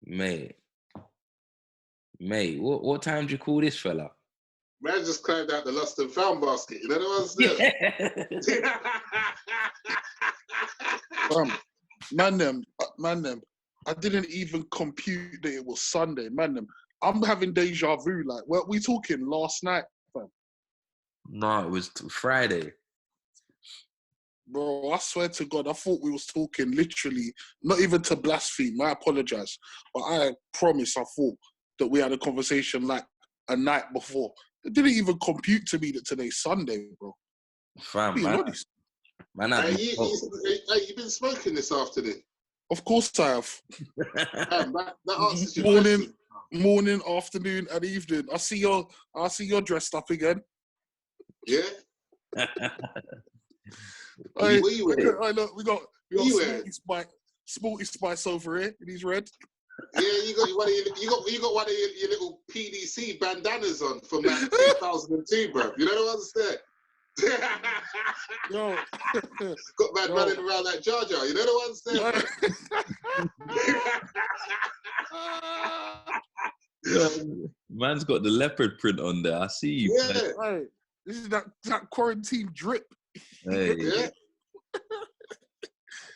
Mate, what time do you call this fella? Man just climbed out the lost and found basket. You know the ones there? Man them. I didn't even compute that it was Sunday. Man them. I'm having deja vu. Like, what we talking last night, fam? No, it was Friday. Bro, I swear to God, I thought we was talking literally, not even to blaspheme. I apologize. But I promise I thought that we had a conversation like a night before. It didn't even compute to me that today's Sunday, bro. Fam, Being honest. Man, you been smoking this afternoon? Of course I have. That answers your question. Morning, afternoon, and evening. I see you're dressed up again. Yeah. Hey, look, we got Sporty Spice over here in his red. Yeah, you got one of your little PDC bandanas on from like 2002, bro. You know the ones there? Yo. Got man running around like Jar Jar. You know the ones there? Man's got the leopard print on there. I see you. Yeah. Hey, this is that quarantine drip. Hey. Yeah.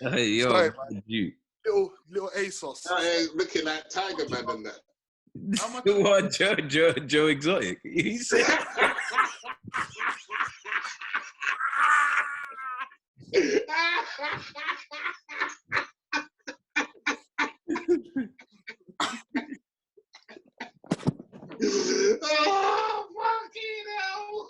Hey, yo, like, you. Little ASOS. Looking like Tiger Man and that. What, Joe Exotic? He said. Oh, fucking hell.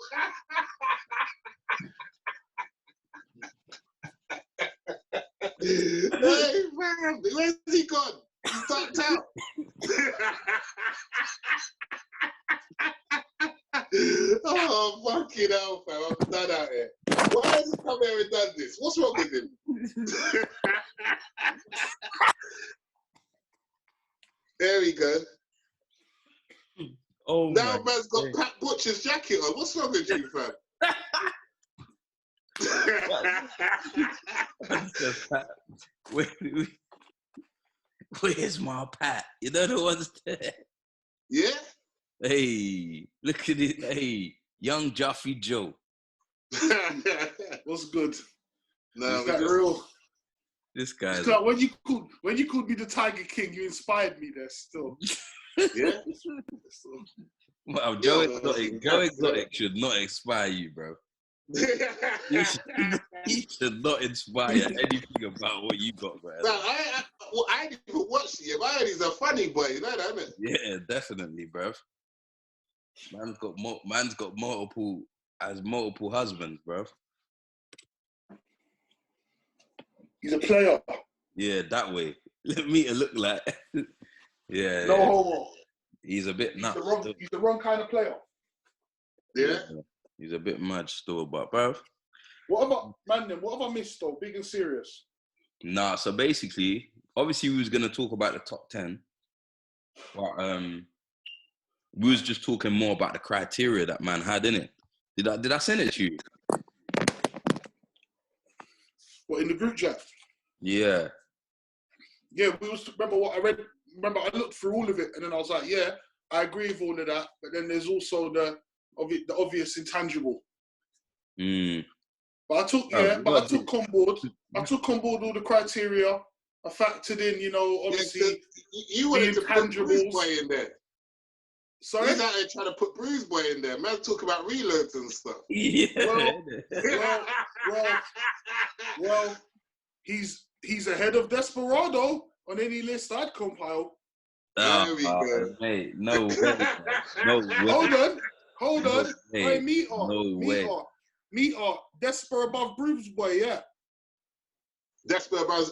Hey, man, where's he gone? He's ducked out. Oh, fucking hell, fam. I'm done out here. Why has he come here and done this? What's wrong with him? There we go. Oh, now man's got Pat Butcher's jacket on. What's wrong with you, fam? Where's my Pat? You know the ones there? Yeah? Hey, look at it. Hey, young Joffrey Joe. What's good? No, is that real? This guy. When you called me the Tiger King, you inspired me there still. Yeah? Well, Joe Exotic should not inspire you, bro. He should not inspire anything about what you got, bro. No, I didn't even watch it. I heard he's a funny boy, you know that, isn't it? Yeah, definitely, bro. Man's got multiple husbands, bro. He's a player. Yeah, that way. Let me look like. Yeah. No homo. He's a bit nuts. He's the wrong kind of player. Yeah. He's a bit much still, but bro. What have I missed though? Big and serious. Nah, so basically, obviously we was gonna talk about the top 10, but we was just talking more about the criteria that man had in it. Did I send it to you? What, in the group chat? Yeah. Yeah, remember what I read. Remember, I looked through all of it, and then I was like, yeah, I agree with all of that. But then there's also the obvious intangible. But I took on board. I took on board all the criteria. I factored in, obviously you wanted to put intangibles. Bruce Boy in there. Sorry? He's out there trying to put Bruce Boy in there. Man, talk about reloads and stuff. Yeah. Well, he's ahead of Desperado on any list I'd compile. There we go. Mate, no way. No way. Hold on. Hey, No way. Desper above Bruce Boy, yeah. Desper above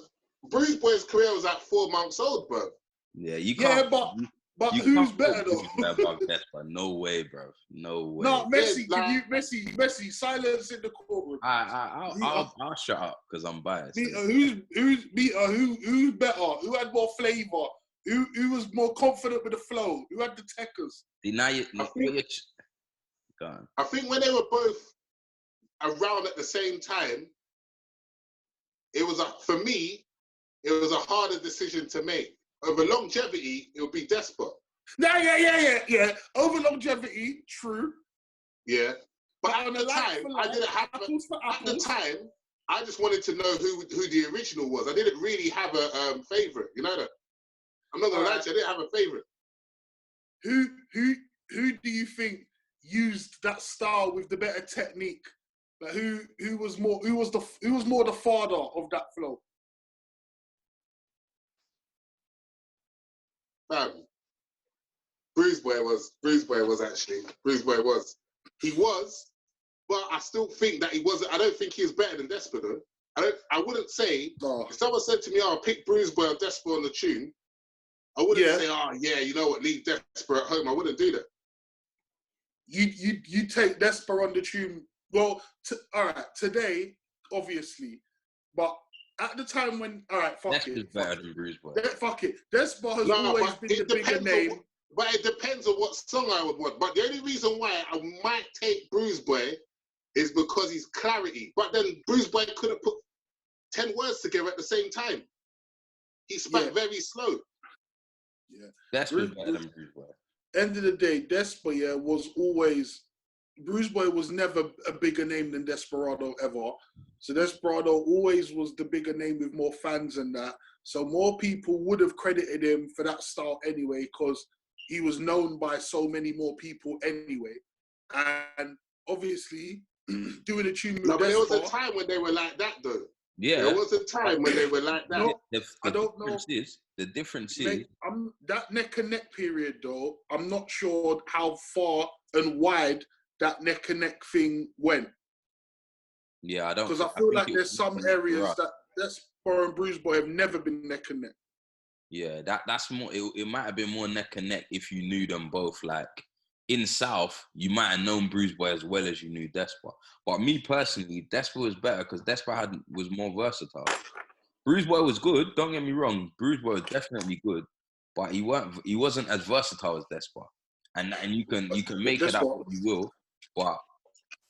Bruce Boy's career was like 4 months old, bro. Yeah, you can't. Yeah, but who's better though? Above Desper. No way, bro. No way. No, Messi. Messi? Silence in the courtroom. I'll shut up because I'm biased. Who's better? Who had more flavor? Who was more confident with the flow? Who had the techers? I think when they were both around at the same time, for me, it was a harder decision to make over longevity, it would be Despa. Nah, yeah. Over longevity, true. Yeah. But But at on the a like time, for I like, didn't have apples for at the apples. time, I just wanted to know who the original was. I didn't really have a favorite, you know that. I'm not gonna lie to you, I didn't have a favorite. Who do you think used that style with the better technique? Like who was more the father of that flow? Bruise Boy was actually. Bruise Boy was. He was, but I still think that he wasn't. I don't think he was better than Despa though. I wouldn't say, Oh. if someone said to me, "Oh, pick Bruise Boy or Despa on the tune," I wouldn't say, "Oh yeah, you know what, leave Despa at home." I wouldn't do that. You take Despa on the tune. Well, all right, today, obviously, but at the time when, all right, fuck it. Despa's better than Bruise Boy. Fuck it. Despa has always been the bigger name. But it depends on what song I would want. But the only reason why I might take Bruise Boy is because he's clarity. But then Bruise Boy couldn't put 10 words together at the same time. He spoke very slow. Yeah. Despa's better than Bruise Boy. End of the day, Despa was always, Bruise Boy was never a bigger name than Desperado ever. So Desperado always was the bigger name with more fans and that. So more people would have credited him for that style anyway, because he was known by so many more people anyway. And obviously, doing a tune with No, but there was a Despa, time when they were like that though. Yeah. There was a time when they were like that. No, The difference is, mate, that neck and neck period though, I'm not sure how far and wide that neck and neck thing went. Yeah, I don't. Because I feel like there's some areas that Despa and Bruise Boy have never been neck and neck. Yeah, that's more. It might have been more neck and neck if you knew them both. Like in South, you might have known Bruise Boy as well as you knew Despa. But me personally, Despa was better because Despa was more versatile. Bruise Boy was good. Don't get me wrong. Bruise Boy was definitely good, but he wasn't as versatile as Despa. And you can make it up what you will, but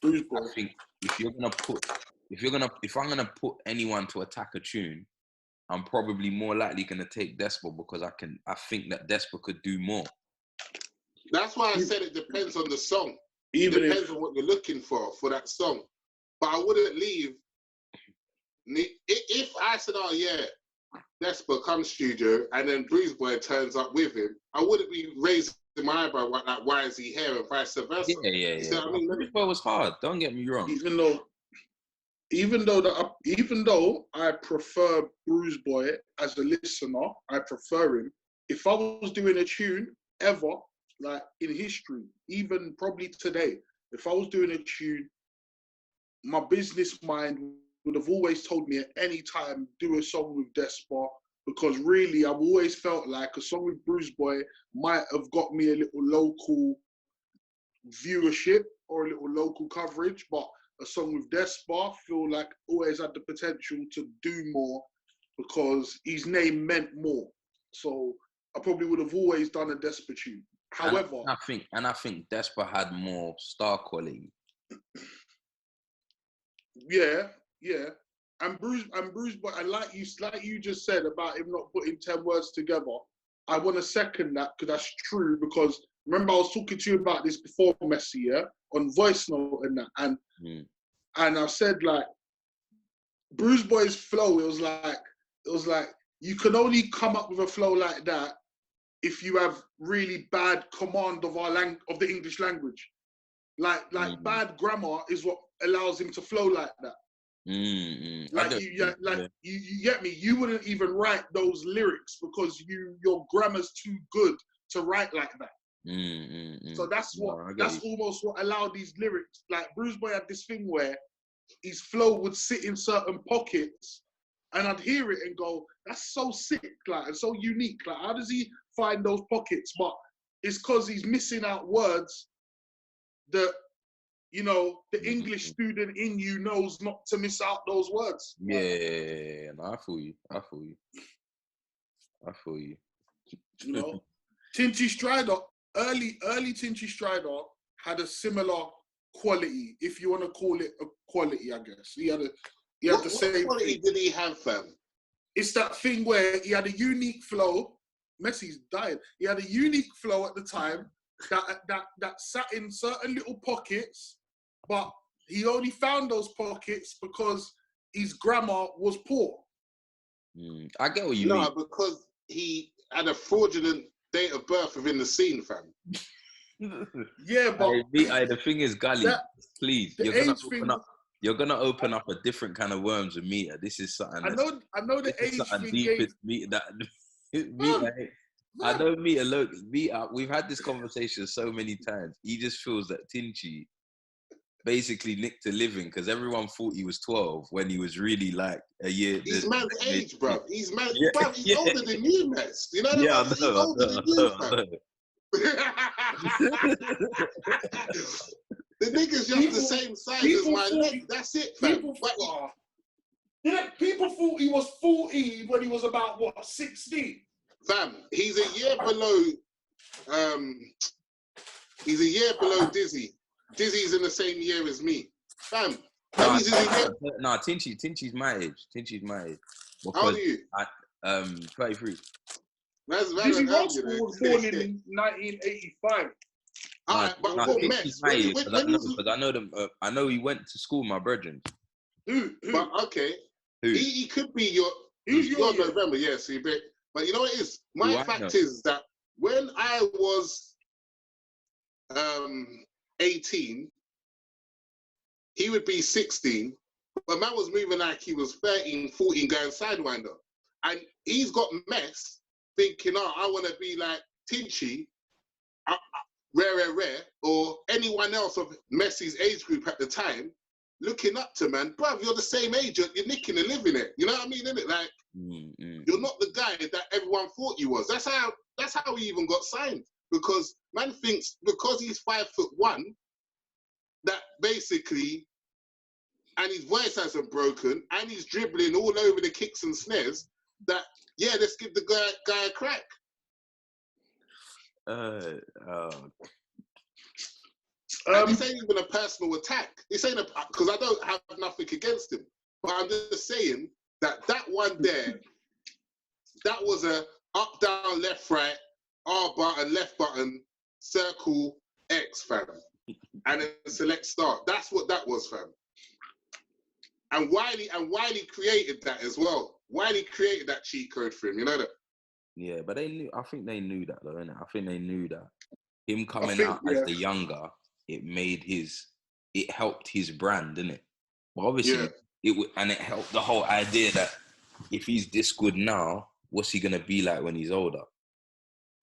I think if I'm gonna put anyone to attack a tune, I'm probably more likely gonna take Despa because I think that Despa could do more. That's why I said it depends on the song. It depends on what you're looking for that song. But I wouldn't leave. If I said, "Oh yeah, Despa comes studio," and then Bruise Boy turns up with him, I wouldn't be raising my eyebrow like, why is he here, and vice versa. Yeah. See what I mean? Bruise Boy was hard. Don't get me wrong. Even though I prefer Bruise Boy as a listener, I prefer him. If I was doing a tune ever, like in history, even probably today, if I was doing a tune, my business mind would have always told me at any time, do a song with Despa, because really I've always felt like a song with Bruise Boy might have got me a little local viewership or a little local coverage, but a song with Despa feel like always had the potential to do more because his name meant more. So I probably would have always done a Despa tune. However, I think Despa had more star quality. Yeah. And Bruise Boy, and like you just said about him not putting 10 words together, I want to second that because that's true. Because remember, I was talking to you about this before, Messi, on voice note and that, and I said like Bruise Boy's flow. It was like you can only come up with a flow like that if you have really bad command of of the English language. Like bad grammar is what allows him to flow like that. You get me. You wouldn't even write those lyrics because your grammar's too good to write like that. So that's almost what allowed these lyrics. Like Bruise Boy had this thing where his flow would sit in certain pockets, and I'd hear it and go, "That's so sick, like, and so unique. Like, how does he find those pockets?" But it's because he's missing out words that, you know, the English student in you knows not to miss out those words. Yeah, no, I feel you. You know, Tinchy Stryder, early Tinchy Stryder had a similar quality, if you want to call it a quality, I guess. He had the same. What quality did he have, fam? It's that thing where he had a unique flow, Messi's dying. He had a unique flow at the time that sat in certain little pockets, but he only found those pockets because his grammar was poor. I get what you mean. No, because he had a fraudulent date of birth within the scene, fam. Yeah, but the thing is, Gully, please, you're gonna open up a different kind of worms with Mita. This is something. I know the age thing. Deepest Mita that Mita. I know Mita. Look, Mita. We've had this conversation so many times. He just feels that Tinchy basically nicked a living because everyone thought he was 12 when he was really like a year. He's man's age, bro. He's man. Yeah, bruv, he's older than you, Mess. You know what I mean? He's older than you, fam. The nigga's just the same size as my leg. That's it, fam. People thought he was 40 when he was about, what, 16? Fam, he's a year below, Dizzy. Dizzy's in the same year as me. Fam. Tinchy's my age. Tinchy's my age. How old are you? 33. Dizzy Roscoe was born in 1985. Alright, but what Mess? I know them. I know he went to school. My brethren. Who? But okay, who? He could be your. He's your November, yes. Yeah, but you know what it is? My fact is that when I was 18, he would be 16. But man was moving like he was 13, 14, going sidewinder, and he's got Mess thinking, oh, I want to be like Tinchy. Rare, or anyone else of Messi's age group at the time, looking up to, man, bruv, you're the same age, you're nicking and living it. You know what I mean, innit? Like, you're not the guy that everyone thought you was. That's how he even got signed. Because man thinks because he's 5'1", that basically, and his voice hasn't broken, and he's dribbling all over the kicks and snares, that, yeah, let's give the guy a crack. This ain't even a personal attack. This ain't because I don't have nothing against him. But I'm just saying that one there, that was a up, down, left, right, R button, left button, circle, X, fam. And then select start. That's what that was, fam. And Wiley created that as well. Wiley created that cheat code for him, you know that? Yeah, but I think they knew that, though, innit? I think they knew that him coming out as the younger, it helped his brand, didn't it? But obviously, it helped the whole idea that if he's this good now, what's he gonna be like when he's older?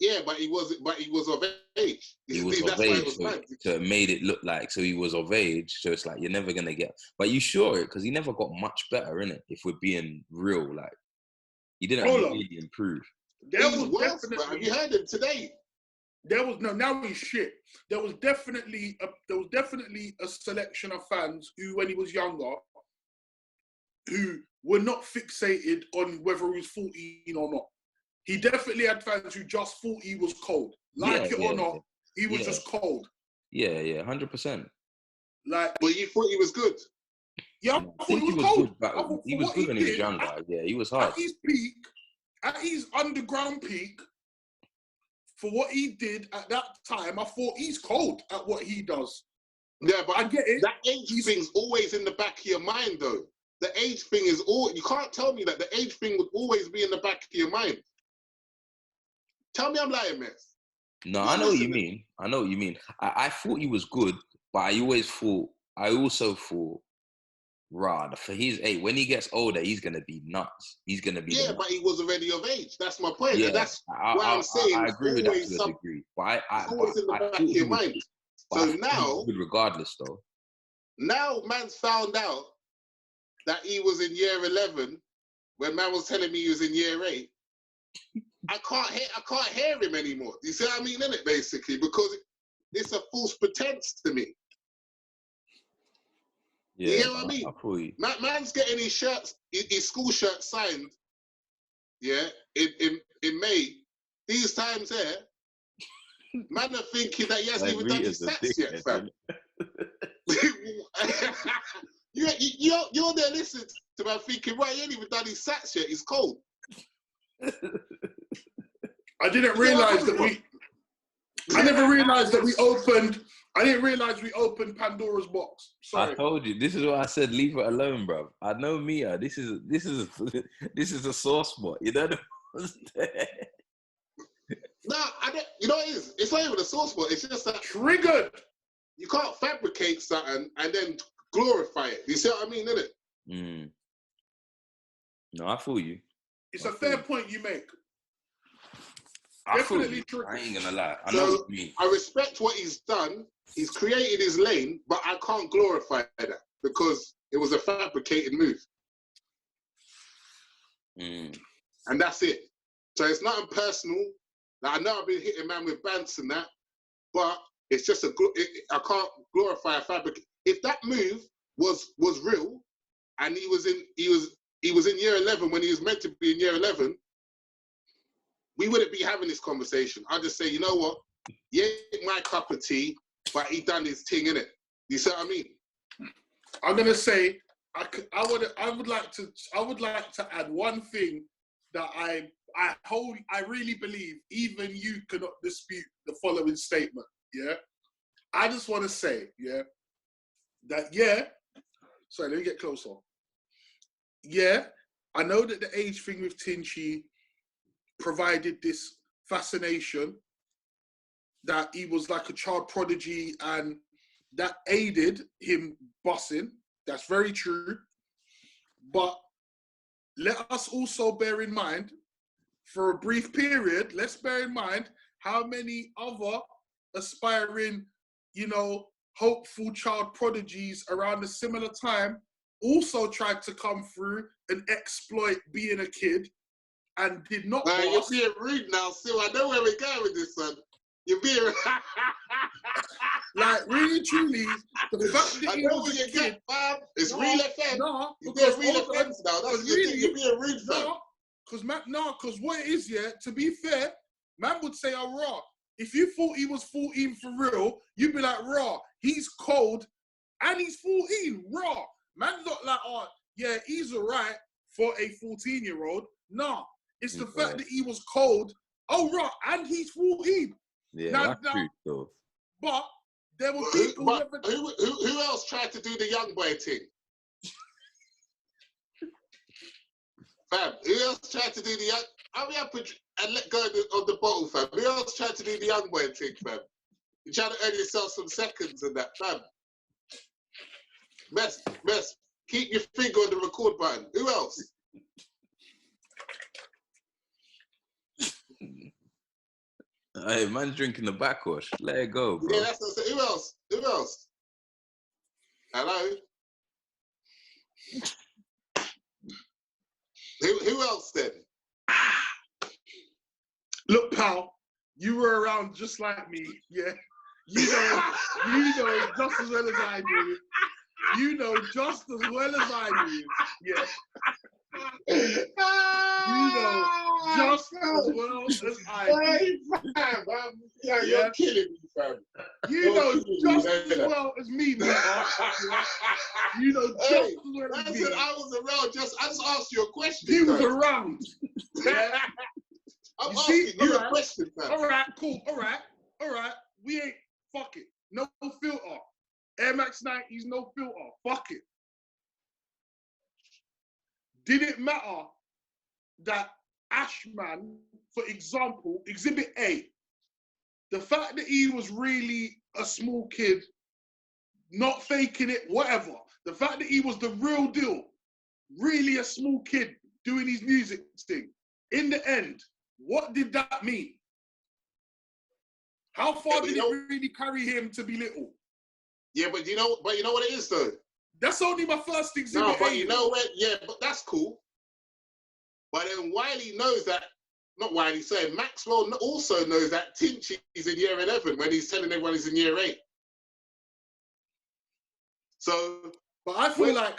Yeah, but he was of age. He was of age, so it made it look like he was of age. So it's like you're never gonna get. But you sure it because he never got much better, innit? If we're being real, like he didn't really improve. Have you heard him today? Now he's shit. There was definitely a selection of fans who, when he was younger, who were not fixated on whether he was 14 or not. He definitely had fans who just thought he was cold. Or not, he was just cold. Yeah, 100%. Like, but you thought he was good? Yeah, I thought he was cold. Good, he was good when he was younger. Yeah, he was hard. At his peak, at his underground peak, for what he did at that time, I thought he's cold at what he does. Yeah, but I get it. That age thing's always in the back of your mind, though. The age thing is you can't tell me that the age thing would always be in the back of your mind. Tell me I'm lying, man. No, I know what you mean. I thought he was good, but I also thought, rah, for his age, when he gets older, he's going to be nuts. He's going to be... Yeah, but he was already of age. That's my point. Yeah, that's why I'm saying... I agree with that to a degree. But it's always in the back of your mind. So now... Regardless, though. Now, man's found out that he was in year 11 when man was telling me he was in year 8. I can't hear him anymore. You see what I mean, innit, basically? Because it's a false pretense to me. Yeah, you know what I mean? Man's getting his shirts, his school shirt signed, yeah, in May. These times here, man are thinking that he hasn't even done his stats yet, fam. You're there listening to man thinking, right, he ain't even done his stats yet, he's cold. I didn't realise that we. I never realised that we opened. I didn't realise we opened Pandora's box. Sorry. I told you. This is why I said leave it alone, bro. I know Mia. This is a sore spot. You know. No, I don't. You know what it is? It's not even a sore spot. It's just that Triggered. you can't fabricate something and then glorify it. You see what I mean, innit? Mm. No, I feel you. It's a fair point you make. I feel Definitely you. true. I ain't gonna lie. I So, know what you mean. I respect what he's done. He's created his lane, but I can't glorify that because it was a fabricated move. Mm. And that's it. So it's nothing personal. Like, I know I've been hitting man with bants and that, but it's just I can't glorify a fabric. If that move was real, and he was in year 11 when he was meant to be in year 11, we wouldn't be having this conversation. I'd just say, you know what? Yeah, my cup of tea, but he done his thing, innit? You see what I mean? I'm gonna say I would like to add one thing that I really believe even you cannot dispute the following statement. Yeah, I just want to say that sorry, let me get closer. Yeah, I know that the age thing with Tinchy provided this fascination that he was like a child prodigy and that aided him bossing. That's very true. But let us also bear in mind, for a brief period, let's bear in mind how many other aspiring, hopeful child prodigies around a similar time also tried to come through and exploit being a kid and did not boss. You're being rude now, Sil. I know where we're going with this, son. You're being like, really, truly, the fact that he was a kid. It's real FM. No, you're because being real FM now. That's really, you're being rude, fam. Because what it is, to be fair, man would say, oh, raw. If you thought he was 14 for real, you'd be like, raw, he's cold and he's 14, raw. Man's not like, oh, yeah, he's all right for a 14-year-old. Nah, it's the fact that he was cold, oh, raw, and he's 14. Yeah, that's true, though. But there were people... Who else tried to do the young boy thing? Fam, who else tried to do the young... Hurry up and let go of the bottle, fam. Who else tried to do the young boy thing, fam? You're trying to earn yourself some seconds and that, fam. Mess, keep your finger on the record button. Who else? Hey, man's drinking the backwash. Let it go, bro. Yeah, that's what I said. Who else? Hello? Who else then? Look, pal, you were around just like me, yeah? You know just as well as I do. You know just as well as I do, yeah? You know just as well as I do. You're killing me, fam. You know just as well as me, man. You know just as well as me. I was around. I just asked you a question. You was around. Yeah. I'm asking you a question, fam. All right, cool. All right. We ain't, fuck it. No filter. Air Max 90s, no filter. Fuck it. Did it matter that Ashman, for example, Exhibit A, the fact that he was really a small kid, not faking it, whatever, the fact that he was the real deal, really a small kid doing his music thing, in the end, what did that mean? How far did it really carry him to be little? Yeah, but you know what it is though? That's only my first Exhibit No, but A. you know what? Yeah, but that's cool. But then Wiley knows that, not Wiley, saying Maxwell also knows that Tinchy is in year 11 when he's telling everyone he's in year 8. So, but I feel like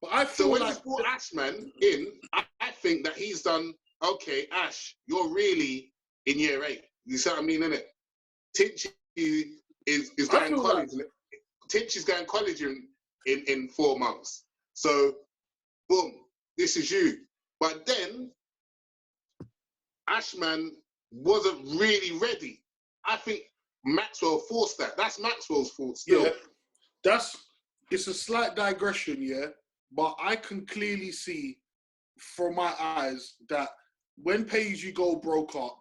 he's brought Ashman in, I think that he's done, okay, Ash, you're really in year 8. You see what I mean, innit? Tinchy is going college. Tinchy's going college in 4 months. So, boom, this is you. But then, Ashman wasn't really ready. I think Maxwell forced that. That's Maxwell's fault still. Yeah, it's a slight digression, yeah, but I can clearly see from my eyes that when Pay As You Go broke up,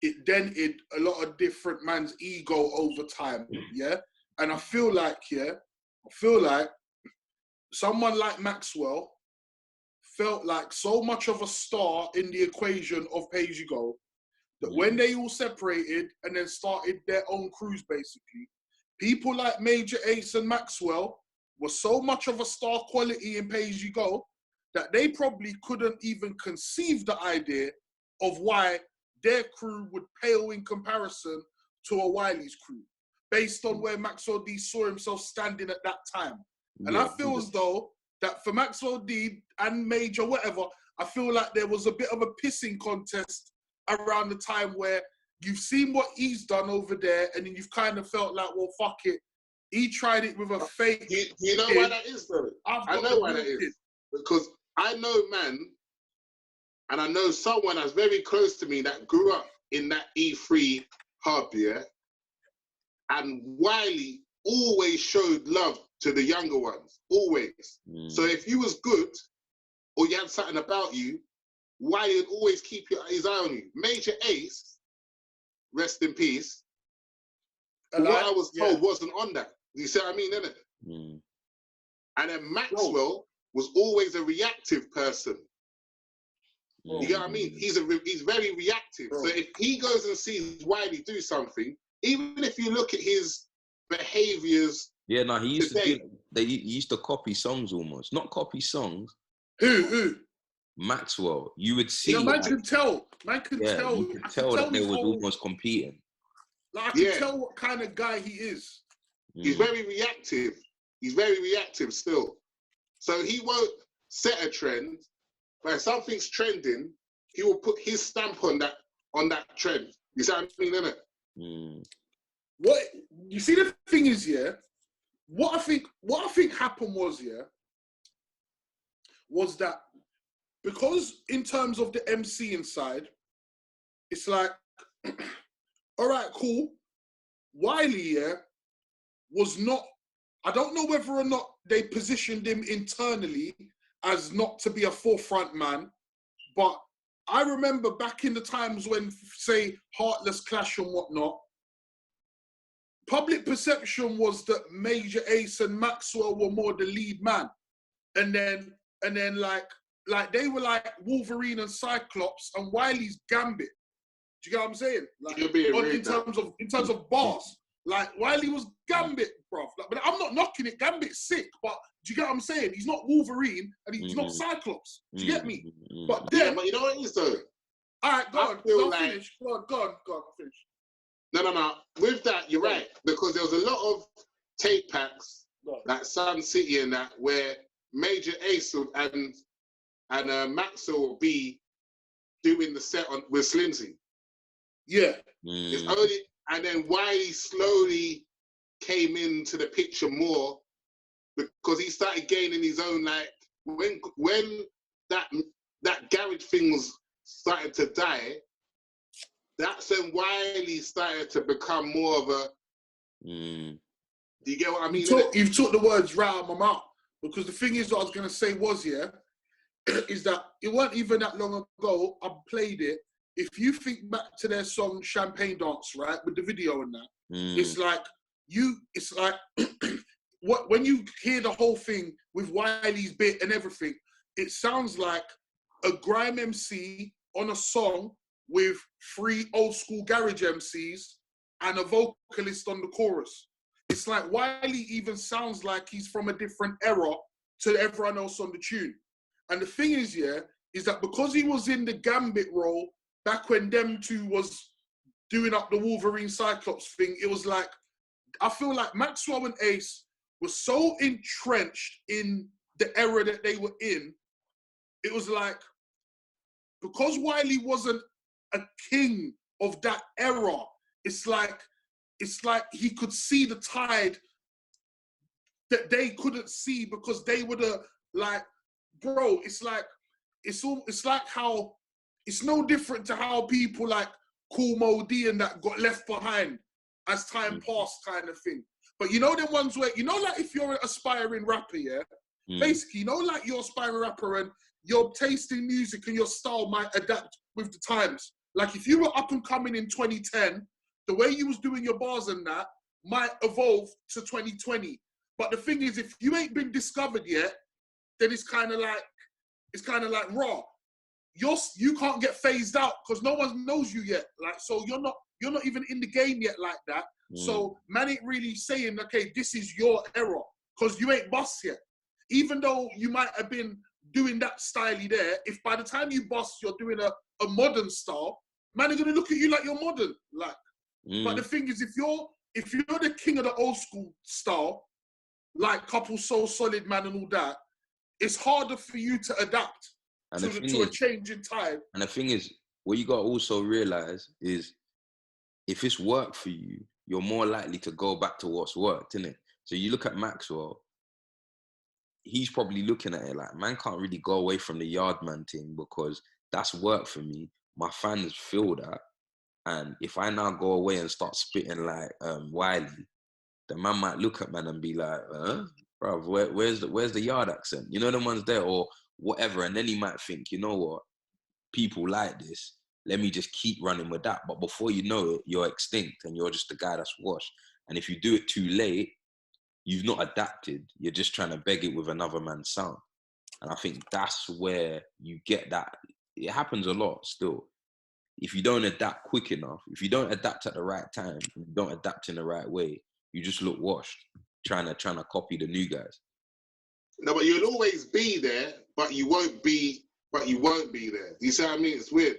it dented a lot of different man's ego over time, yeah? And I feel like someone like Maxwell felt like so much of a star in the equation of Pay As You Go that when they all separated and then started their own crews, basically, people like Major Ace and Maxwell were so much of a star quality in Pay As You Go that they probably couldn't even conceive the idea of why their crew would pale in comparison to a Wiley's crew, based on where Maxwell D saw himself standing at that time. And I feel as though that for Maxwell D and Major, whatever, I feel like there was a bit of a pissing contest around the time where you've seen what he's done over there, and then you've kind of felt like, well, fuck it. He tried it with a fake. You know why that is, though? I know why that is. Because I know, man, and I know someone that's very close to me that grew up in that E3 hub, yeah? And Wiley always showed love to the younger ones, always. So if you was good or you had something about you, Wiley would always keep his eye on you. Major Ace, rest in peace, what I was told wasn't on that. You see what I mean, innit? And then Maxwell was always a reactive person. You get what I mean? He's very reactive. So if he goes and sees Wiley do something, even if you look at his behaviors. Yeah, no, he used to do. He used to copy songs almost, not copy songs. Who? Maxwell. You would see. Yeah, man can tell. You could tell that they was almost competing. Like, I can tell what kind of guy he is. He's very reactive. He's very reactive still. So he won't set a trend, but if something's trending, he will put his stamp on that trend. You see what I mean, innit? What you see, the thing is, yeah, what I think happened was that because in terms of the MC inside, it's like, all right, cool. Wiley, was not, I don't know whether or not they positioned him internally as not to be a forefront man, but I remember back in the times when, say, Heartless Clash and whatnot, public perception was that Major Ace and Maxwell were more the lead man. And then like they were like Wolverine and Cyclops and Wiley's Gambit. Do you get what I'm saying? Like, in terms of bars. Like, Wiley was Gambit, bruv. Like, but I'm not knocking it. Gambit's sick, but do you get what I'm saying? He's not Wolverine and he's not Cyclops. Do you get me? But then, but you know what it is, though? All right, go on. Go on, finish. Go on, I'll finish. No. With that, you're right. Because there was a lot of tape packs, like Sun City and that, where Major Ace and Maxwell will be doing the set with Slimzy. Yeah. It's only, and then Wiley slowly came into the picture more because he started gaining his own, like, when that garage thing was starting to die, that's when Wiley started to become more of a. Do you get what I mean? You've took the words right out of my mouth, because the thing is, what I was going to say was, is that it wasn't even that long ago I played it. If you think back to their song Champagne Dance, right, with the video and that, it's like when you hear the whole thing with Wiley's bit and everything, it sounds like a grime MC on a song with 3 old school garage MCs and a vocalist on the chorus. It's like Wiley even sounds like he's from a different era to everyone else on the tune. And the thing is, is that because he was in the Gambit role back when them two was doing up the Wolverine Cyclops thing, it was like, I feel like Maxwell and Ace were so entrenched in the era that they were in, it was like, because Wiley wasn't a king of that era, it's like he could see the tide that they couldn't see because they were the, like, bro, it's like how, it's no different to how people like Cool Mo D and that got left behind as time passed, kind of thing. But you know, the ones where, you know, like if you're an aspiring rapper, yeah, basically, you know, like you're an aspiring rapper and your taste in music and your style might adapt with the times. Like if you were up and coming in 2010, the way you was doing your bars and that might evolve to 2020. But the thing is, if you ain't been discovered yet, then it's kind of like raw. You can't get phased out because no one knows you yet. Like, so you're not even in the game yet like that. So man ain't really saying, okay, this is your era because you ain't bust yet. Even though you might have been doing that styley there, if by the time you bust, you're doing a modern style, man are gonna look at you like you're modern. Like, but the thing is, if you're the king of the old school style, like Couple Soul Solid Man and all that, it's harder for you to adapt to a change in time. And the thing is, what you got to also realize is, if it's worked for you, you're more likely to go back to what's worked, innit? So you look at Maxwell, he's probably looking at it like, man can't really go away from the yard man thing because that's worked for me. My fans feel that. And if I now go away and start spitting like Wiley, the man might look at man and be like, bro, where's the yard accent? You know, the ones there or whatever. And then he might think, you know what, people like this, let me just keep running with that. But before you know it, you're extinct and you're just the guy that's washed. And if you do it too late, you've not adapted. You're just trying to beg it with another man's sound. And I think that's where you get that. It happens a lot still. If you don't adapt quick enough, if you don't adapt at the right time, you don't adapt in the right way, you just look washed, trying to copy the new guys. No, but you'll always be there, but you won't be there. You see what I mean? It's weird.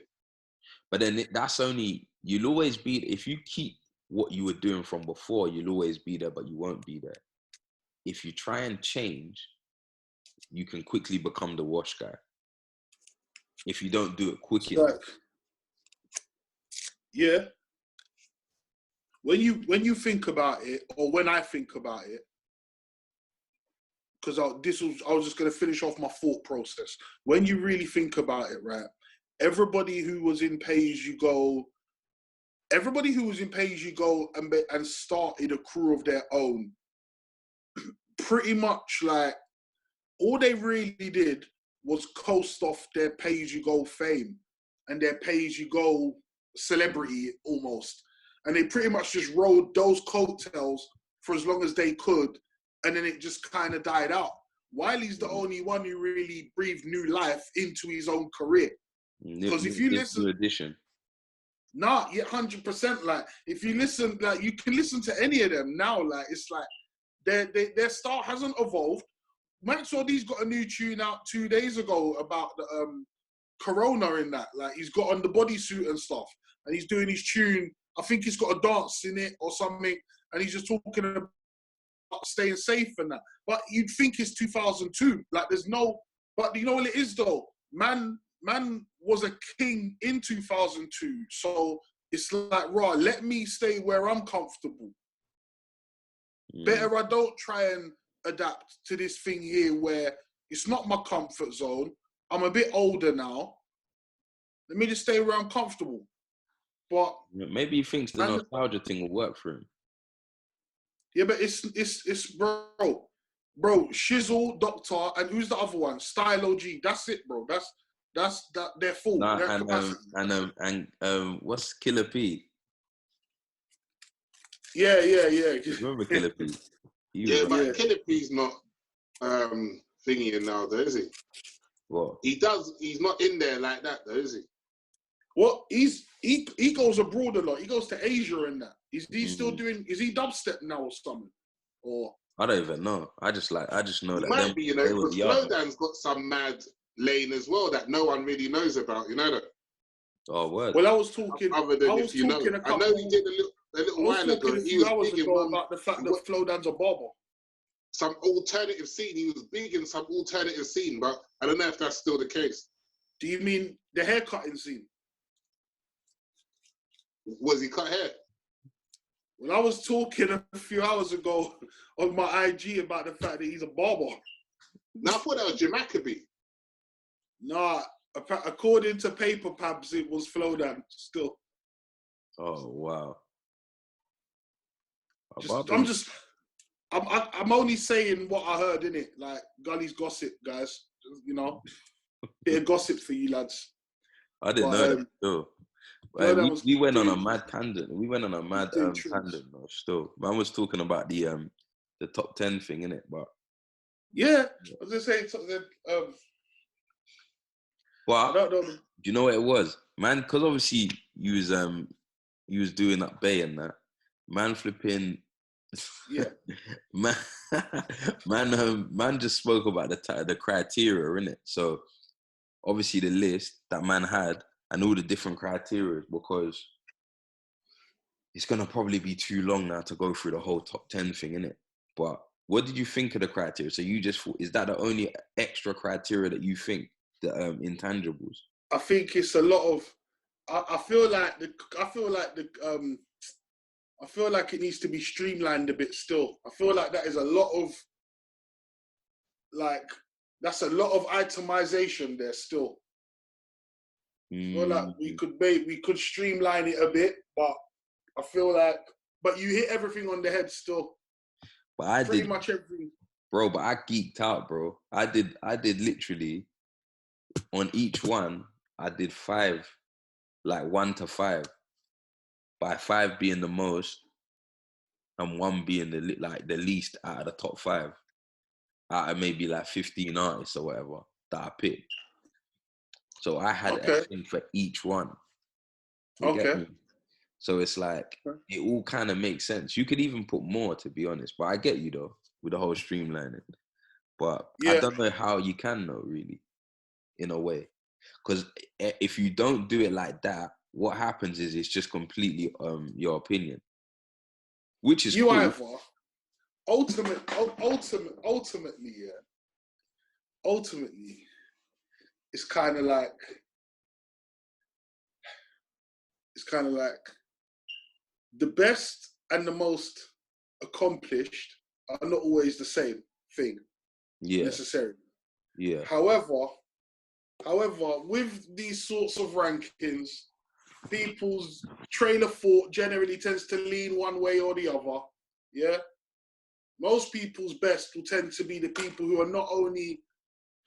But then that's only, you'll always be, if you keep what you were doing from before, you'll always be there, but you won't be there. If you try and change, you can quickly become the wash guy. If you don't do it quick enough. Yeah. When you think about it, or when I think about it, because I was just going to finish off my thought process. When you really think about it, right? Everybody who was in pay-as-you-go and started a crew of their own, pretty much like all they really did was coast off their pay-as-you-go fame and their pay-as-you-go celebrity almost. And they pretty much just rode those coattails for as long as they could, and then it just kind of died out. Wiley's the only one who really breathed new life into his own career. Because if you listen, nah, yeah, 100%. Like if you listen, like you can listen to any of them now. Like it's like their style hasn't evolved. Maxwell D's got a new tune out 2 days ago about the Corona in that. Like he's got on the bodysuit and stuff, and he's doing his tune. I think he's got a dance in it or something, and he's just talking about staying safe and that. But you'd think it's 2002. Like there's no, but you know what it is though? Man was a king in 2002. So it's like, right, let me stay where I'm comfortable. Better I don't try and adapt to this thing here where it's not my comfort zone. I'm a bit older now. Let me just stay where I'm comfortable. But maybe he thinks the nostalgia thing will work for him. Yeah, but it's bro, Shizzle, Doctor, and who's the other one? Style OG. That's it, bro. That's their fault. Nah, and what's Killer P? Yeah. Remember Killer P? But Killer P's not thingy now, though, is he? What? He's not in there like that, though, is he? What? He goes abroad a lot. He goes to Asia and that. Is he still doing? Is he dubstep now or something? Or I don't even know. I just know that might be, because Flowdown's got some mad lane as well that no one really knows about. You know that. Oh, word. Well, I was talking. Other than if you know, I know he did a little while ago. He was big about the fact that Flowdown's a barber. Some alternative scene. He was big in some alternative scene, but I don't know if that's still the case. Do you mean the haircutting scene? Was he cut hair? Well, I was talking a few hours ago on my IG about the fact that he's a barber. No, I thought that was Jim Maccabee. Nah, according to Paper Pabs, it was Flowdown still. Oh wow. I'm only saying what I heard, innit? Like Gully's gossip, guys. You know, bit of gossip for you lads. I didn't know that. Still, we went on a mad tangent. We went on a mad tangent. Though, still, man was talking about the top 10 thing, innit? But yeah, I was gonna say but I don't know. Do you know what it was, man? Because obviously you was doing that Bay and that, man. Flipping, yeah, man just spoke about the criteria, innit? So obviously the list that man had and all the different criteria, because it's gonna probably be too long now to go through the whole top 10 thing, innit? But what did you think of the criteria? So you just thought, is that the only extra criteria that you think, the intangibles? I think it's a lot of. I feel like it needs to be streamlined a bit still. I feel like that is a lot of, like, that's a lot of itemization there still. I feel like we could streamline it a bit, but I feel like, but you hit everything on the head still. But pretty much everything. Bro, but I geeked out, bro. I did literally, on each one, I did 5, like 1 to 5. By 5 being the most, and 1 being the least out of the top 5. Out of maybe like 15 artists or whatever that I picked. So I had everything for each one. You get me? So it's like, it all kind of makes sense. You could even put more, to be honest. But I get you, though, with the whole streamlining. But I don't know how you can, though, really, in a way. Because if you don't do it like that, what happens is it's just completely your opinion. Which is cool. Either, ultimately, it's kind of like the best and the most accomplished are not always the same thing, necessarily. Yeah. However, with these sorts of rankings, people's train of thought generally tends to lean one way or the other. Yeah. Most people's best will tend to be the people who are not only,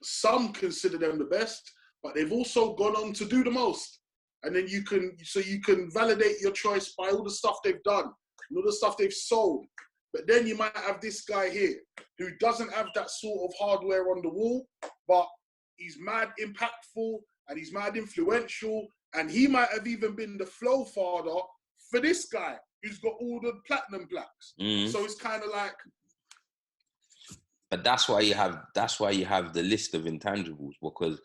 some consider them the best, but they've also gone on to do the most. And then you can validate your choice by all the stuff they've done, and all the stuff they've sold. But then you might have this guy here who doesn't have that sort of hardware on the wall, but he's mad impactful and he's mad influential, and he might have even been the flow father for this guy who's got all the platinum plaques. So it's kind of like. But that's why you have the list of intangibles, because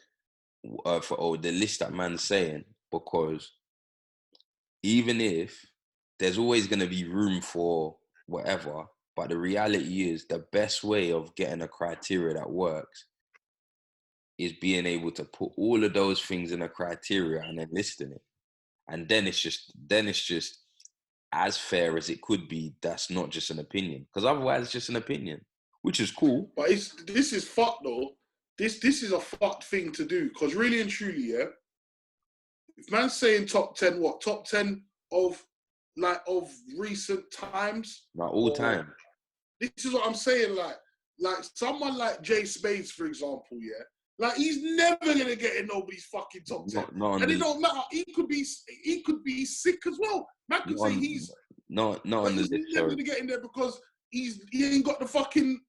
the list that man's saying, because even if there's always going to be room for whatever, but the reality is the best way of getting a criteria that works is being able to put all of those things in a criteria and then listing it. And then it's just as fair as it could be. That's not just an opinion, because otherwise it's just an opinion, which is cool. But this is fucked though. This is a fucked thing to do, because really and truly, yeah, if man's saying top 10, what? Top 10 of recent times? Like all time. This is what I'm saying, like someone like Jay Spades, for example, yeah? Like, he's never gonna get in nobody's fucking top 10. And it don't matter. He could be sick as well. Man could say he's not on the list. He's never gonna get in there because he ain't got the fucking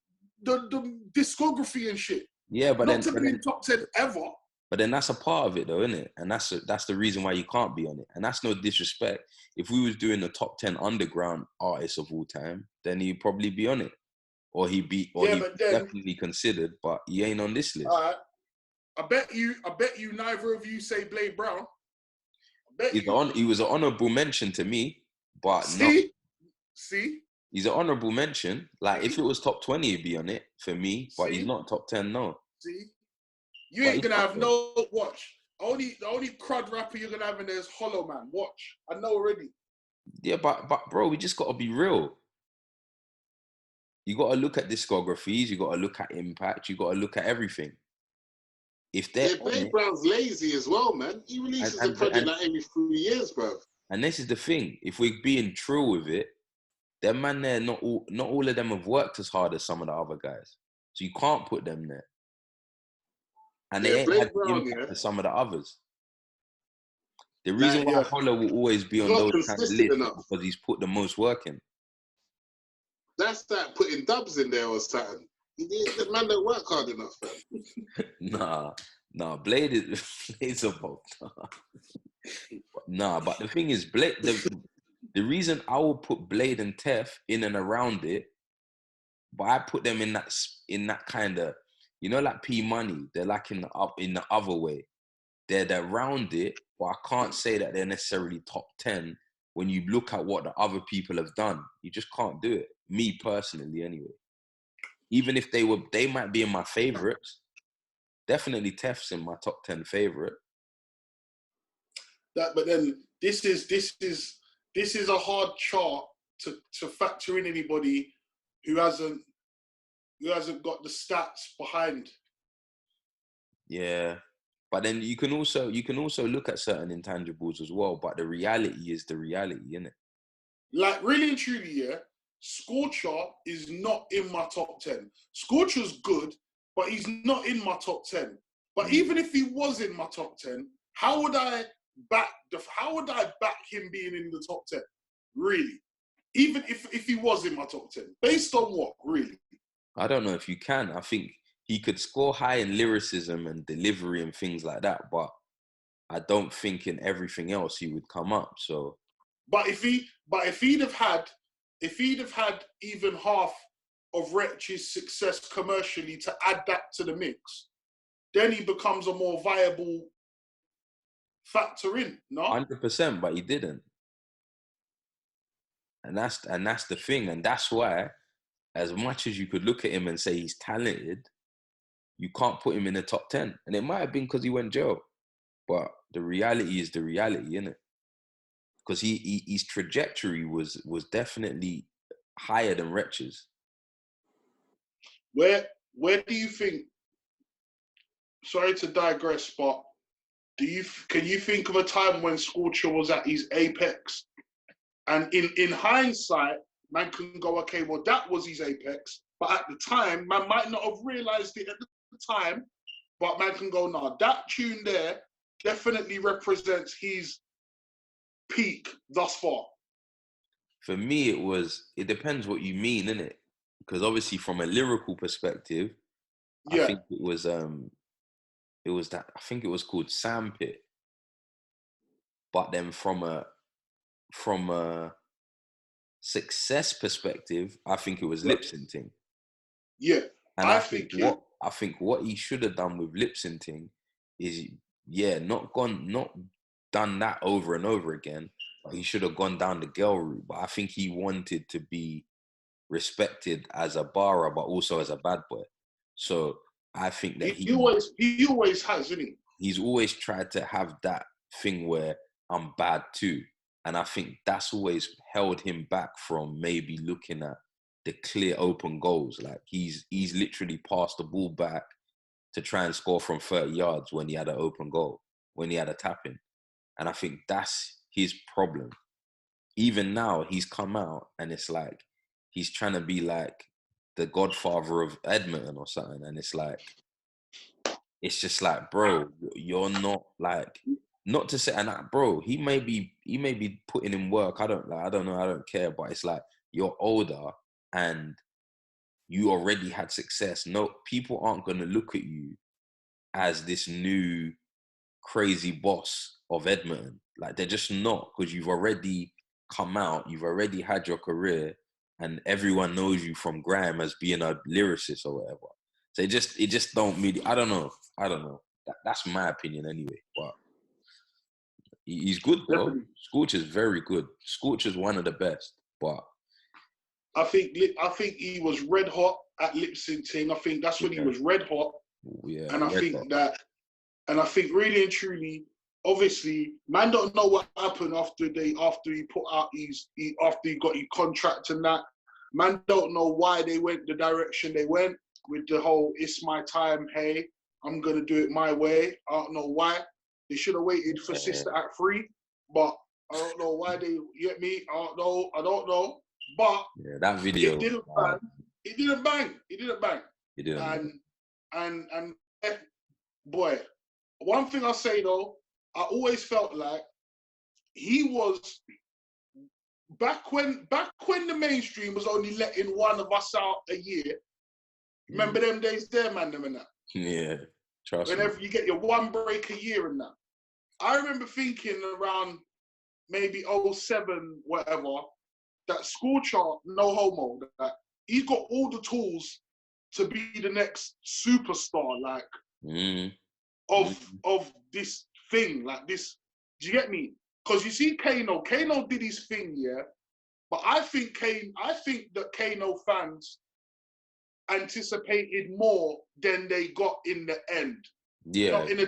the discography and shit. Yeah, but not to be in top 10 ever. But then that's a part of it, though, isn't it? And that's the reason why you can't be on it. And that's no disrespect. If we was doing the top 10 underground artists of all time, then he'd probably be on it, or he'd definitely considered. But he ain't on this list. All right. I bet you neither of you say Blade Brown. He was an honourable mention to me, but See? He's an honourable mention. Like, if it was top 20, he'd be on it for me, but he's not top 10, no. See? You ain't gonna have no watch. The only crud rapper you're gonna have in there is Hollow Man. Watch. I know already. Yeah, but bro, we just gotta be real. You gotta look at discographies, you gotta look at impact, you gotta look at everything. If they're Blade Brown's lazy as well, man. He releases a project like every 3 years, bro. And this is the thing. If we're being true with it, them man there, not all of them have worked as hard as some of the other guys. So you can't put them there. And Yeah, they ain't Blade had the Brown, impact yeah. as some of the others. The reason Like, why yeah, Holler will always be he's on not those kind of consistent lists is enough. because he's put the most work in. That's like putting dubs in there or something. The man don't work hard enough, fam. Nah, Blade is Blade's a boat. Nah, but the thing is, Blade. The reason I will put Blade and Tef in and around it, but I put them in that kind of, you know, like P Money. They're like in the other way. They're around it, but I can't say that they're necessarily top 10 when you look at what the other people have done. You just can't do it. Me personally, anyway. Even if they might be in my favorites. Definitely Tef's in my top 10 favorite. But then this is a hard chart to factor in anybody who hasn't got the stats behind. Yeah. But then you can also look at certain intangibles as well. But the reality is the reality, isn't it? Like, really and truly, yeah, Scorcher is not in my top 10. Scorcher's good, but he's not in my top 10. But even if he was in my top 10, how would I back him being in the top 10? Really? Even if he was in my top 10. Based on what, really? I don't know if you can. I think he could score high in lyricism and delivery and things like that, but I don't think in everything else he would come up. So, if he'd have had even half of Wretch's success commercially to add that to the mix, then he becomes a more viable factor in. No, 100%, but he didn't, and that's the thing, and that's why, as much as you could look at him and say he's talented, you can't put him in the top 10. And it might have been because he went jail. But the reality is the reality, isn't it? Because his trajectory was definitely higher than Wretch's. Where do you think, sorry to digress, but can you think of a time when Scorcher was at his apex? And in hindsight, man can go, okay, well, that was his apex. But at the time, man might not have realized it at the time. But man can go, nah, that tune there definitely represents his peak thus far. For me, it depends what you mean, innit? Because obviously from a lyrical perspective, Yeah. I think it was I think it was called Sandpit. But then from a success perspective, I think it was Right. lip syncing. Yeah. And I think what he should have done with lip syncing is, not done that over and over again. But he should have gone down the girl route. But I think he wanted to be respected as a barra, but also as a bad boy. So I think that he always has, isn't he? He's always tried to have that thing where I'm bad too. And I think that's always held him back from maybe looking at the clear open goals. Like he's literally passed the ball back to try and score from 30 yards when he had an open goal, when he had a tap in. And I think that's his problem. Even now, he's come out and it's like he's trying to be like the godfather of Edmonton or something. And it's like, it's just like, bro, you're not like, not to say, and bro, he may be putting in work. I don't know, I don't care. But it's like, you're older and you already had success. No, people aren't going to look at you as this new crazy boss of Edmonton. Like, they're just not, because you've already come out, you've already had your career, and everyone knows you from Graham as being a lyricist or whatever. So it just don't really, I don't know. That's my opinion anyway. But he's good though. Scorcher's very good. Scorcher's one of the best. But I think he was red hot at lip syncing. I think that's when he was red hot. Yeah. And I think really and truly, obviously, man don't know what happened after he put out after he got his contract and that. Man don't know why they went the direction they went with the whole "it's my time, hey, I'm gonna do it my way." I don't know why. They should have waited for Sister Act 3, but I don't know why they get me. I don't know. But Yeah, that video. it didn't bang. It didn't bang. It didn't bang. You didn't. And boy, one thing I say though, I always felt like he was back when the mainstream was only letting one of us out a year. Remember them days there, man, them and that? Yeah, trust me. Whenever you get your one break a year and that. I remember thinking around maybe 07, whatever, that School Chart, No Homo, that he's got all the tools to be the next superstar, like, of this thing, like this. Do you get me? Because you see Kano did his thing, yeah. But I think that Kano fans anticipated more than they got in the end. Yeah. Not in a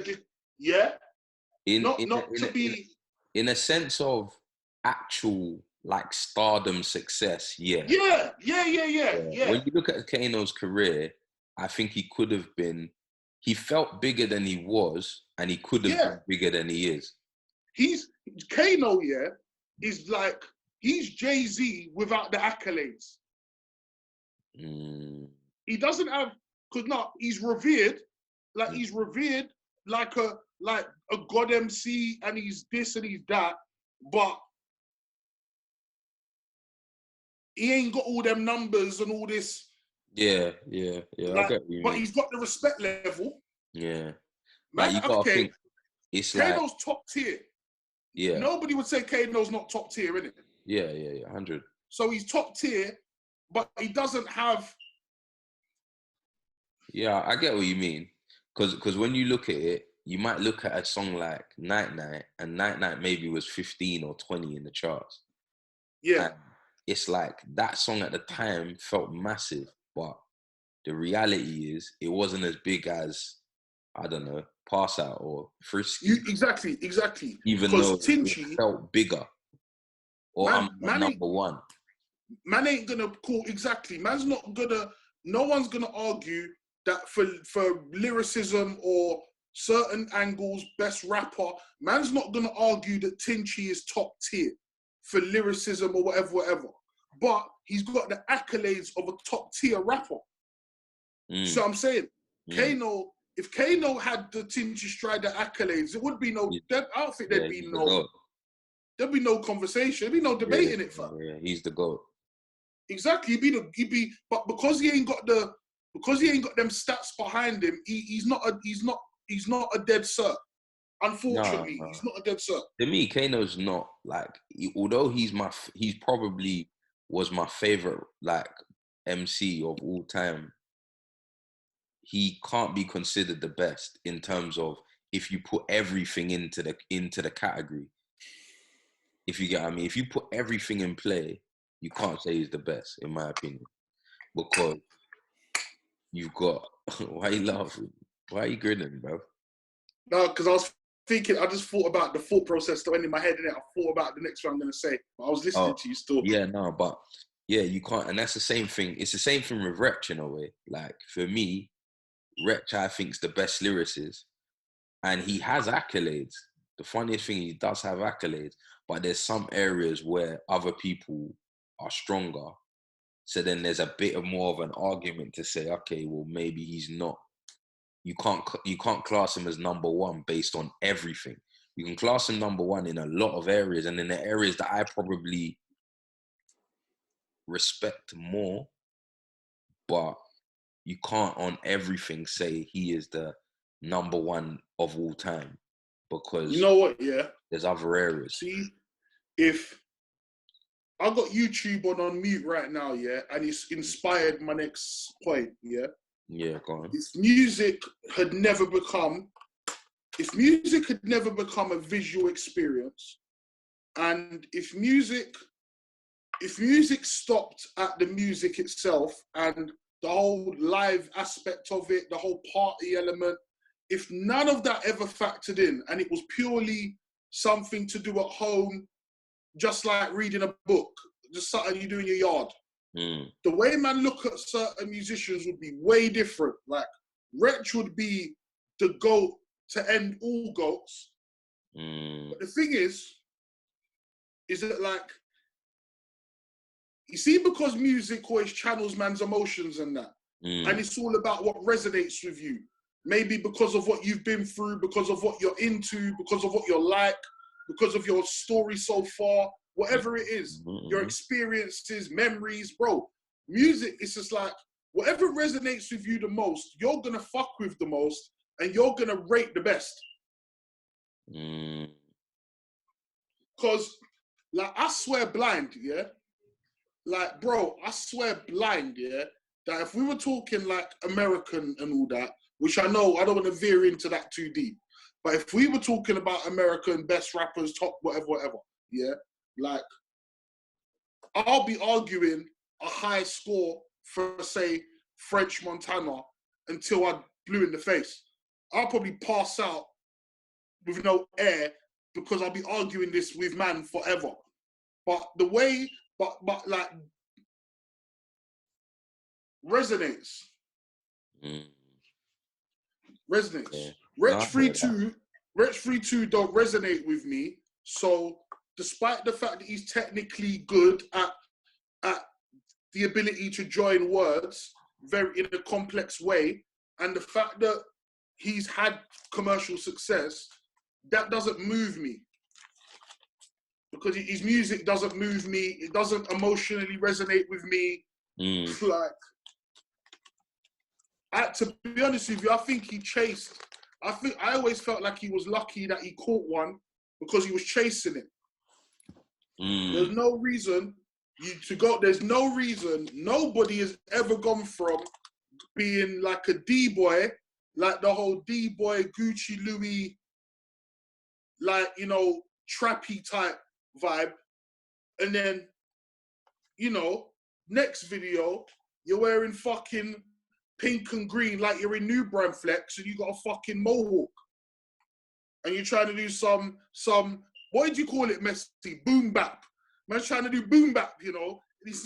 yeah. In a sense of actual like stardom success, yeah. Yeah. When you look at Kano's career, I think he could have been. He felt bigger than he was, and he could have been bigger than he is. Kano, yeah, is like he's Jay-Z without the accolades. He doesn't have, he's revered, like a god MC, and he's this and he's that, but he ain't got all them numbers and all this. Yeah. Like, I get what you but mean. he's got the respect level. Yeah. Man, like you gotta think, it's Kano's like top tier. Yeah. Nobody would say Kano's not top tier, innit? Yeah, 100. So he's top tier, but he doesn't have. Yeah, I get what you mean. Because when you look at it, you might look at a song like Night Night, and Night Night maybe was 15 or 20 in the charts. Yeah. And it's like that song at the time felt massive, but the reality is it wasn't as big as, I don't know, Pass Out or Frisky. Exactly. Even though Tinchy it felt bigger. Or I'm number one. Man ain't gonna call exactly. No one's gonna argue that for lyricism or certain angles, best rapper, man's not gonna argue that Tinchy is top tier for lyricism or whatever. But he's got the accolades of a top tier rapper. So I'm saying, Kano, if Kano had the Tinchy Strider accolades, it would be no. I don't think there'd be no conversation. There'd be no debating it, fam. Yeah, he's the GOAT. Exactly, but because he ain't got them stats behind him, he's not a dead cert. Unfortunately, he's not a dead cert. To me, Kano's not like, although he's probably was my favorite like MC of all time. He can't be considered the best in terms of if you put everything into the category. If you get what I mean, if you put everything in play, you can't say he's the best, in my opinion, because you've got. Why are you laughing? Why are you grinning, bro? No, because I was thinking. I just thought about the thought process that went in my head, and I thought about the next one I'm going to say. But I was listening to you still. Yeah, no, but yeah, you can't, and that's the same thing. It's the same thing with Wretch in a way. Like for me, Wretch I think is the best lyricist, and he has accolades. The funniest thing, he does have accolades, but there's some areas where other people are stronger. So then there's a bit of more of an argument to say, okay, well maybe he's not. You can't class him as number one based on everything. You can class him number one in a lot of areas, and in the areas that I probably respect more, but you can't on everything say he is the number one of all time, because you know what, yeah, there's other areas. See, if I got YouTube on mute right now, yeah, and it's inspired my next point, yeah. Yeah, go on. If music had never become a visual experience, and if music stopped at the music itself and the whole live aspect of it, the whole party element, if none of that ever factored in and it was purely something to do at home, just like reading a book, just something you do in your yard, the way man look at certain musicians would be way different. Like Wretch would be the GOAT to end all GOATs. But the thing is, is that like, you see, because music always channels man's emotions and that, and it's all about what resonates with you. Maybe because of what you've been through, because of what you're into, because of what you're like, because of your story so far, whatever it is, your experiences, memories, bro. Music is just like, whatever resonates with you the most, you're gonna fuck with the most, and you're gonna rate the best. Because, like, I swear blind, yeah? Like, bro, I swear blind, yeah? That if we were talking like American and all that, which I know I don't want to veer into that too deep, but if we were talking about American best rappers, top whatever, yeah, like, I'll be arguing a high score for, say, French Montana until I blew in the face. I'll probably pass out with no air because I'll be arguing this with man forever. But the way, but like, resonates. Resonates. Yeah. Wretch 3-2 don't resonate with me. So despite the fact that he's technically good at the ability to join words very in a complex way, and the fact that he's had commercial success, that doesn't move me. Because his music doesn't move me. It doesn't emotionally resonate with me. Like, to be honest with you, I think he chased. I always felt like he was lucky that he caught one because he was chasing it. There's no reason there's no reason nobody has ever gone from being like a D-boy, like the whole D-boy, Gucci, Louis, like, you know, trappy type vibe. And then, you know, next video, you're wearing fucking pink and green like you're in New Brand Flex and you got a fucking mohawk. And you're trying to do some what did you call it, Messi? Boom bap. Man's trying to do boom bap, you know, with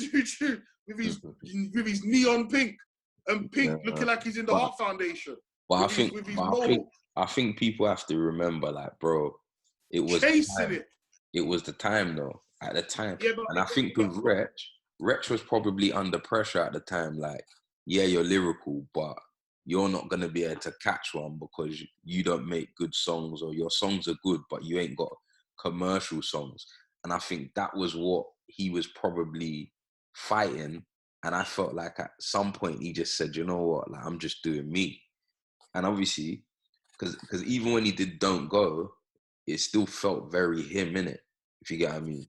his neon pink and pink looking like he's in the Heart Foundation. But I think people have to remember, like, bro, it was chasing it. It was the time though, at the time. Yeah, and I think with Wretch was probably under pressure at the time. Like, yeah, you're lyrical, but you're not going to be able to catch one because you don't make good songs, or your songs are good, but you ain't got commercial songs. And I think that was what he was probably fighting. And I felt like at some point he just said, you know what, like, I'm just doing me. And obviously, because even when he did Don't Go, it still felt very him, innit? If you get what I mean.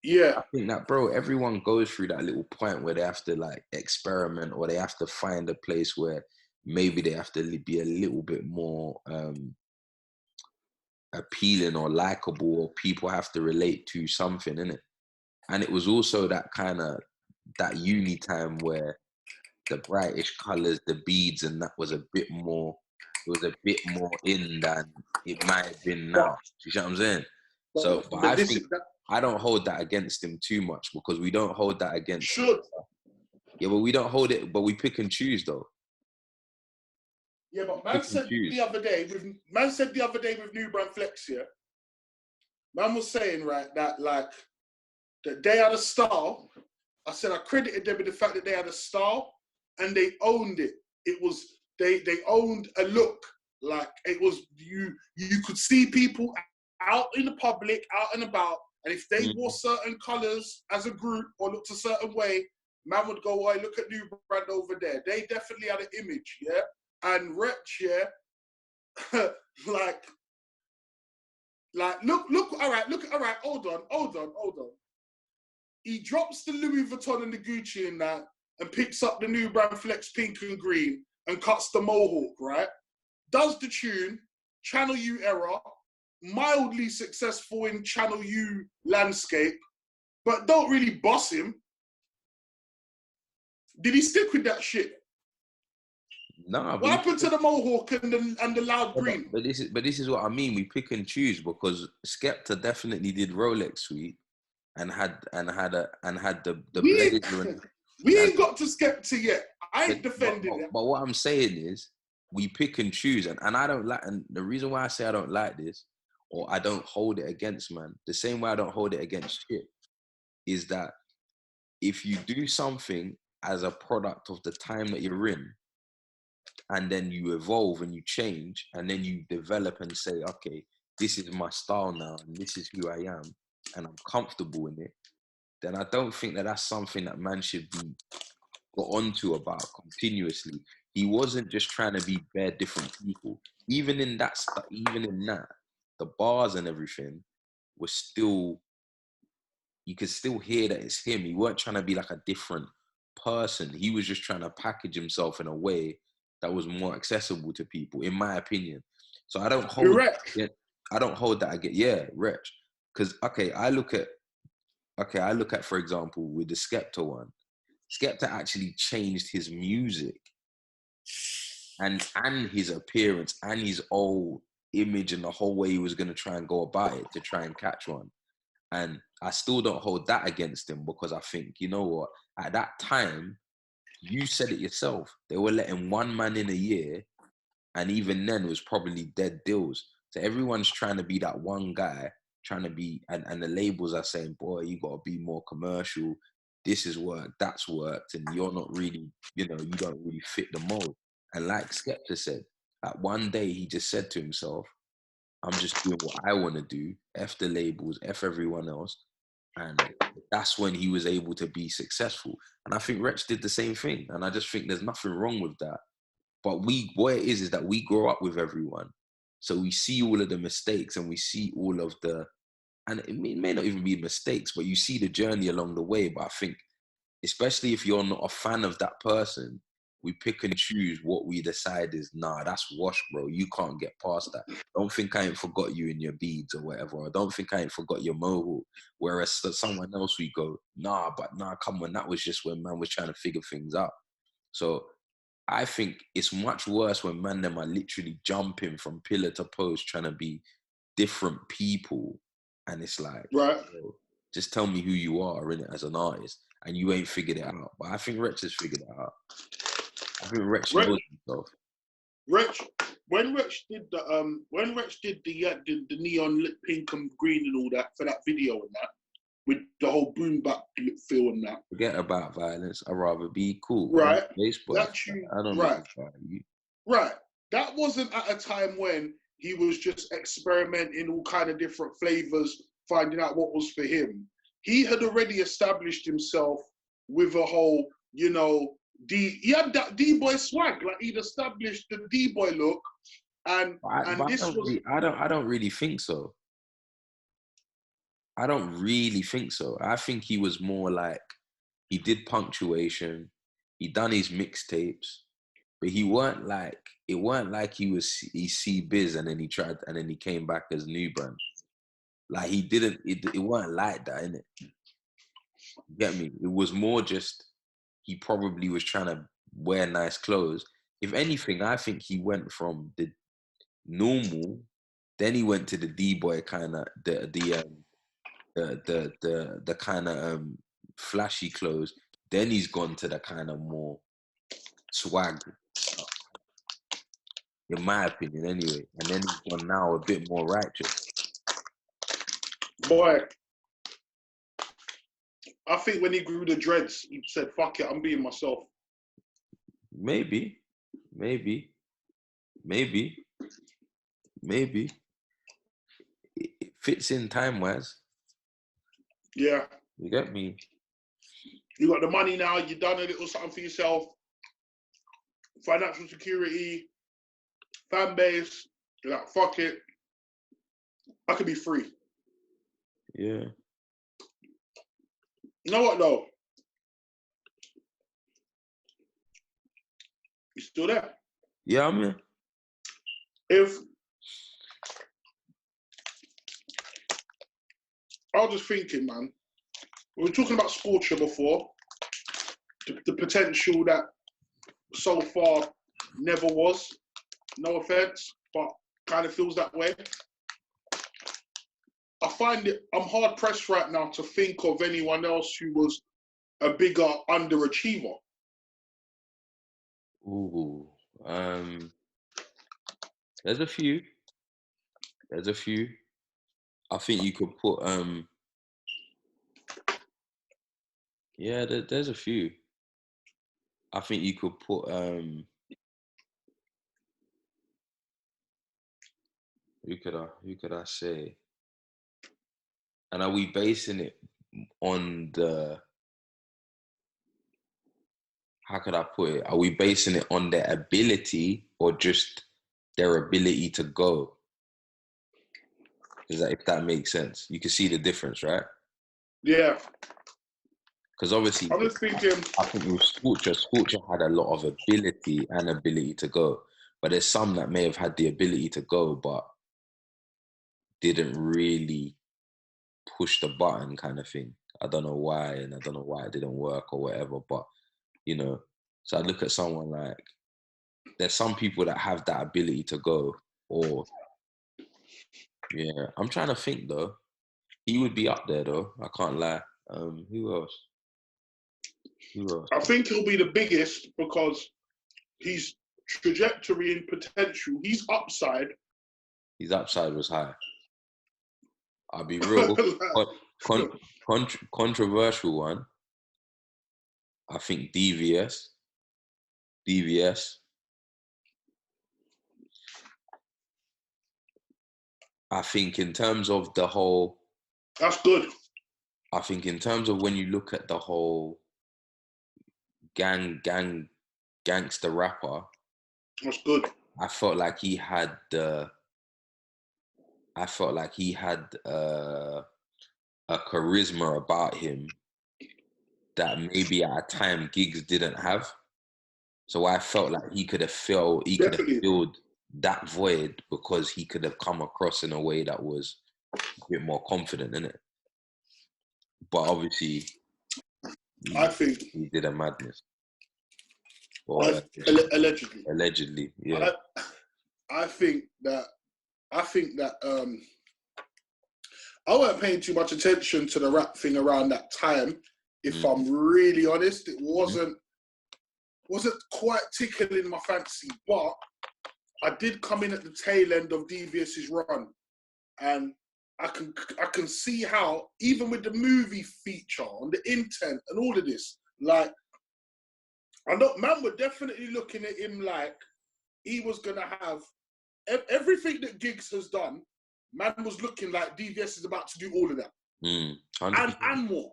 Yeah. I think that, bro, everyone goes through that little point where they have to, like, experiment, or they have to find a place where maybe they have to be a little bit more appealing or likable, or people have to relate to something, innit? And it was also that kind of, that uni time where the brightish colours, the beads, and that was a bit more in than it might have been now. You see what I'm saying? But I think I don't hold that against him too much, because we don't hold that against him. Yeah, but we don't hold it, but we pick and choose though. Yeah, but man said the other day with New Brand Flex, yeah, man was saying, right, that like that they had a style. I said I credited them with the fact that they had a style and they owned it. It was they owned a look. Like, it was you could see people out in the public, out and about, and if they wore certain colours as a group or looked a certain way, man would go, "Oh, look at New Brand over there." They definitely had an image, yeah. And Wretch, yeah, like, look, all right, hold on. He drops the Louis Vuitton and the Gucci in that and picks up the New Brand Flex pink and green and cuts the mohawk, right? Does the tune, Channel U era, mildly successful in Channel U landscape, but don't really boss him. Did he stick with that shit? No. What happened to the mohawk and the loud green? But this is what I mean. We pick and choose, because Skepta definitely did Rolex Suite and had the blazer. We ain't got to Skepta yet. I ain't defending it. But what I'm saying is, we pick and choose, and I don't like. And the reason why I say I don't like this, or I don't hold it against man. The same way I don't hold it against shit is that if you do something as a product of the time that you're in, and then you evolve and you change, and then you develop and say, okay, this is my style now, and this is who I am, and I'm comfortable in it, then I don't think that that's something that man should be got onto about continuously. He wasn't just trying to be bare different people. Even in that, the bars and everything was still, you could still hear that it's him. He weren't trying to be like a different person. He was just trying to package himself in a way that was more accessible to people, in my opinion. So I don't hold Correct. I don't hold that again. Yeah, Wretch. Because I look at, for example, with the Skepta one, Skepta actually changed his music and his appearance and his whole image and the whole way he was going to try and go about it to try and catch one. And I still don't hold that against him, because I think, you know what, at that time, you said it yourself, they were letting one man in a year, and even then it was probably dead deals. So everyone's trying to be that one guy, trying to be, and the labels are saying, boy, you got to be more commercial. This is work, that's worked, and you're not really, you don't really fit the mold. And like Skepta said, that one day he just said to himself, I'm just doing what I want to do, F the labels, F everyone else. And that's when he was able to be successful. And I think Wretch did the same thing. And I just think there's nothing wrong with that. But what it is that we grow up with everyone. So we see all of the mistakes, and we see all of the, and it may not even be mistakes, but you see the journey along the way. But I think, especially if you're not a fan of that person, we pick and choose what we decide is, nah, that's wash, bro. You can't get past that. Don't think I ain't forgot you in your beads or whatever. Or don't think I ain't forgot your mohawk. Whereas someone else, we go, nah, come on, that was just when man was trying to figure things out. So I think it's much worse when man them are literally jumping from pillar to post trying to be different people. And it's like, Right. just tell me who you are in it as an artist, and you ain't figured it out. But I think Wretch has figured it out. I think Wretch knows himself. Wretch, when Wretch did the neon lit pink and green and all that for that video and that, with the whole boom bap feel and that. Forget about violence. I'd rather be cool. Right. That tune, I don't know about you. Right. That wasn't at a time when he was just experimenting all kind of different flavors, finding out what was for him. He had already established himself with a whole, he had that D-boy swag. Like, he'd established the D-boy look, and this was. I don't really think so. I don't really think so. I think he was more like, he did punctuation, he done his mixtapes, but it weren't like he C-Biz and then he came back as New Brand. Like, it weren't like that, innit? Get me? It was more just, he probably was trying to wear nice clothes. If anything, I think he went from the normal, then he went to the D-boy kind of, the kind of flashy clothes. Then he's gone to the kind of more swag stuff, in my opinion, anyway. And then he's gone now a bit more righteous. Boy, I think when he grew the dreads, he said, "Fuck it, I'm being myself." Maybe. It fits in time-wise. Yeah. You get me? You got the money now, you done a little something for yourself, financial security, fan base, you're like, fuck it, I could be free. Yeah. You know what though? You still there? Yeah, I'm here. I was just thinking, man, we were talking about Scorcher before, the potential that so far never was, no offense, but kind of feels that way. I find I'm hard pressed right now to think of anyone else who was a bigger underachiever. Ooh, there's a few. I think you could put yeah, there's a few. I think you could put who could I say? And are we basing it on the, how could I put it? Are we basing it on their ability or just their ability to go? If that makes sense? You can see the difference, right? Yeah. Because obviously, I'm just thinking. I think with Scorcher had a lot of ability to go. But there's some that may have had the ability to go, but didn't really push the button kind of thing. I don't know why, and I don't know why it didn't work or whatever. But, so I look at someone like, there's some people that have that ability to go, or, yeah, I'm trying to think though. He would be up there though, I can't lie. Who else? I think he'll be the biggest because his trajectory and potential, his upside. His upside was high. I'll be real. Controversial one. I think DVS. I think in terms of the whole. That's good. I think in terms of when you look at the whole gangster rapper. That's good. I felt like he had a charisma about him that maybe at a time Giggs didn't have. So I felt like he could have filled that void because he could have come across in a way that was a bit more confident in it. But obviously, I think he did a madness. Allegedly. Allegedly, yeah. I think that I weren't paying too much attention to the rap thing around that time. If I'm really honest, it wasn't quite tickling my fancy, but I did come in at the tail end of DVS's run, and I can see how, even with the movie feature on the intent and all of this, like, I know man were definitely looking at him like he was gonna have everything that Giggs has done. Man was looking like DVS is about to do all of that, and more.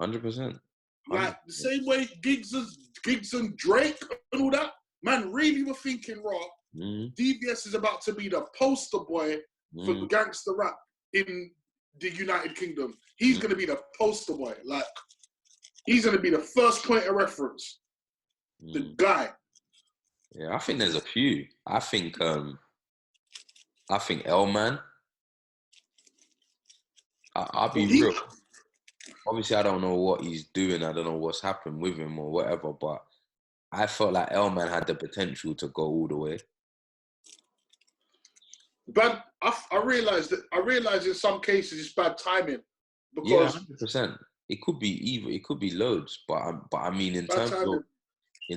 100%. Like the same way Giggs and Drake and all that. Man, really were thinking, raw. DVS is about to be the poster boy for gangster rap in the United Kingdom. He's going to be the poster boy. Like, he's going to be the first point of reference. The guy. Yeah, I think there's a few. I think L-Man. I'll be real. Obviously, I don't know what he's doing. I don't know what's happened with him or whatever, but I felt like L-Man had the potential to go all the way. But I realized in some cases it's bad timing. Because 100%. It could be loads, but I mean in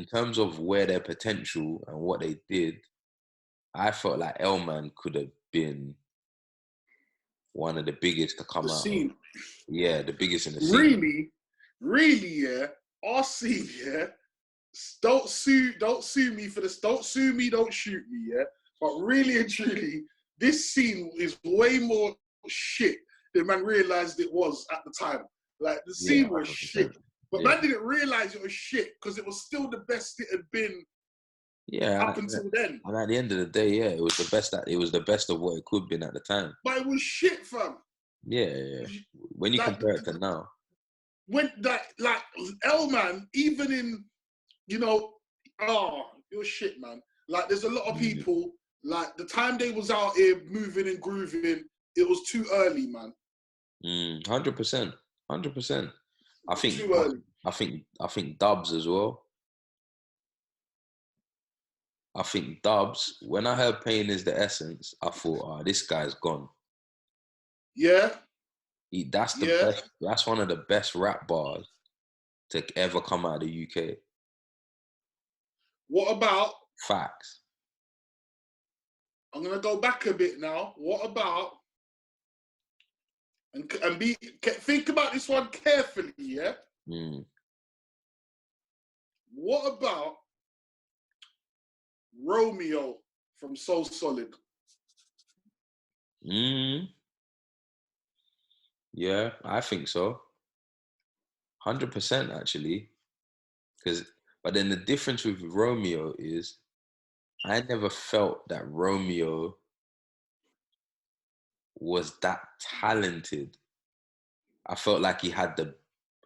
terms of where their potential and what they did, I felt like L-Man could have been one of the biggest to come out. Scene. Yeah, the biggest in the scene. Really, yeah. Our scene, yeah. Don't sue me for this. Don't sue me, don't shoot me, yeah. But really and truly, this scene is way more shit than man realized it was at the time. Like, the scene was shit. But man didn't realize it was shit because it was still the best it had been up until then. And at the end of the day, yeah, it was the best of what it could have been at the time. But it was shit, fam. Yeah. When you compare it to now. When that, like, L-Man, even in, it was shit, man. Like, there's a lot of people, like, the time they was out here moving and grooving, it was too early, man. 100%. I think too early. I think Dubs as well. I think Dubs, when I heard Pain is the Essence, I thought, this guy's gone. Yeah. That's the best. That's one of the best rap bars to ever come out of the UK. What about Facts? I'm gonna go back a bit now. What about And think about this one carefully, yeah? Mm. What about Romeo from Soul Solid? Mm. Yeah, I think so. 100% actually. But then the difference with Romeo is I never felt that Romeo was that talented. I felt like he had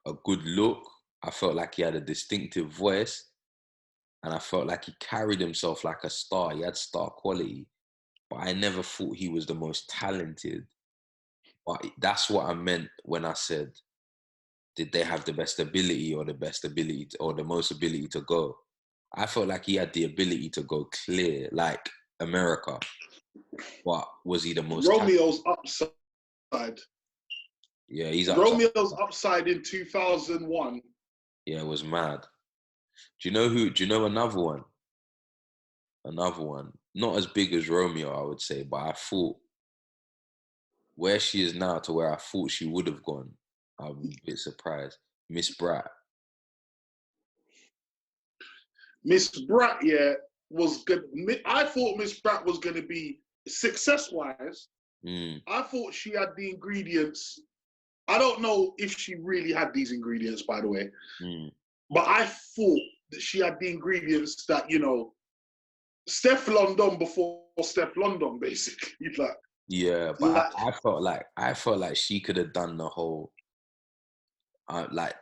a good look. I felt like he had a distinctive voice. And I felt like he carried himself like a star. He had star quality. But I never thought he was the most talented. But that's what I meant when I said, did they have the best ability or or the most ability to go? I felt like he had the ability to go clear, like America. But was he the most talented? Romeo's upside. Yeah, he's upside. Romeo's upside in 2001. Yeah, it was mad. Do you know who? Do you know another one? Another one. Not as big as Romeo, I would say, but I thought where she is now to where I thought she would have gone. I'm a bit surprised. Miss Brat. Miss Bratt, yeah, was good. I thought Miss Bratt was going to be success-wise. Mm, I thought she had the ingredients. I don't know if she really had these ingredients, by the way, mm. but I thought that she had the ingredients that, you know, Steph London before Steph London, basically. Yeah, but Like, I felt like she could have done the whole like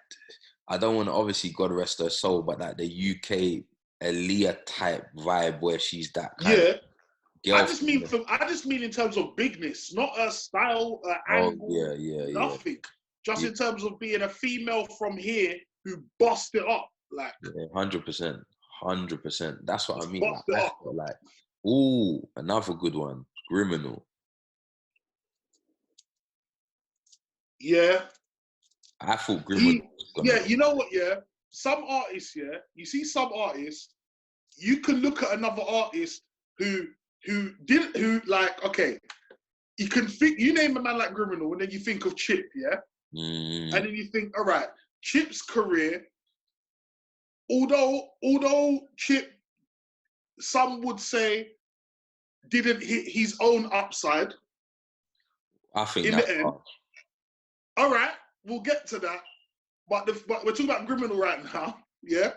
I don't want to obviously God rest her soul, but like the UK Aaliyah type vibe where she's that kind of yeah. girl. I just mean in terms of bigness, not a style, Oh angle, yeah. nothing. Just Yeah, in terms of being a female from here who bossed it up, like 100%, 100%. That's what I mean. Like bossed it I up. felt like, ooh, another good one, Criminal. Yeah, I thought Criminal he, was gonna yeah. go. You know what? Yeah, some artists. Yeah, you see some artists. You can look at another artist who like, okay, you can think, you name a man like Criminal, and then you think of Chip, yeah, and Mm, then you think, all right, Chip's career, although Chip, some would say, didn't hit his own upside I think in that's the end. harsh. All right, we'll get to that. But we're talking about Criminal right now, yeah.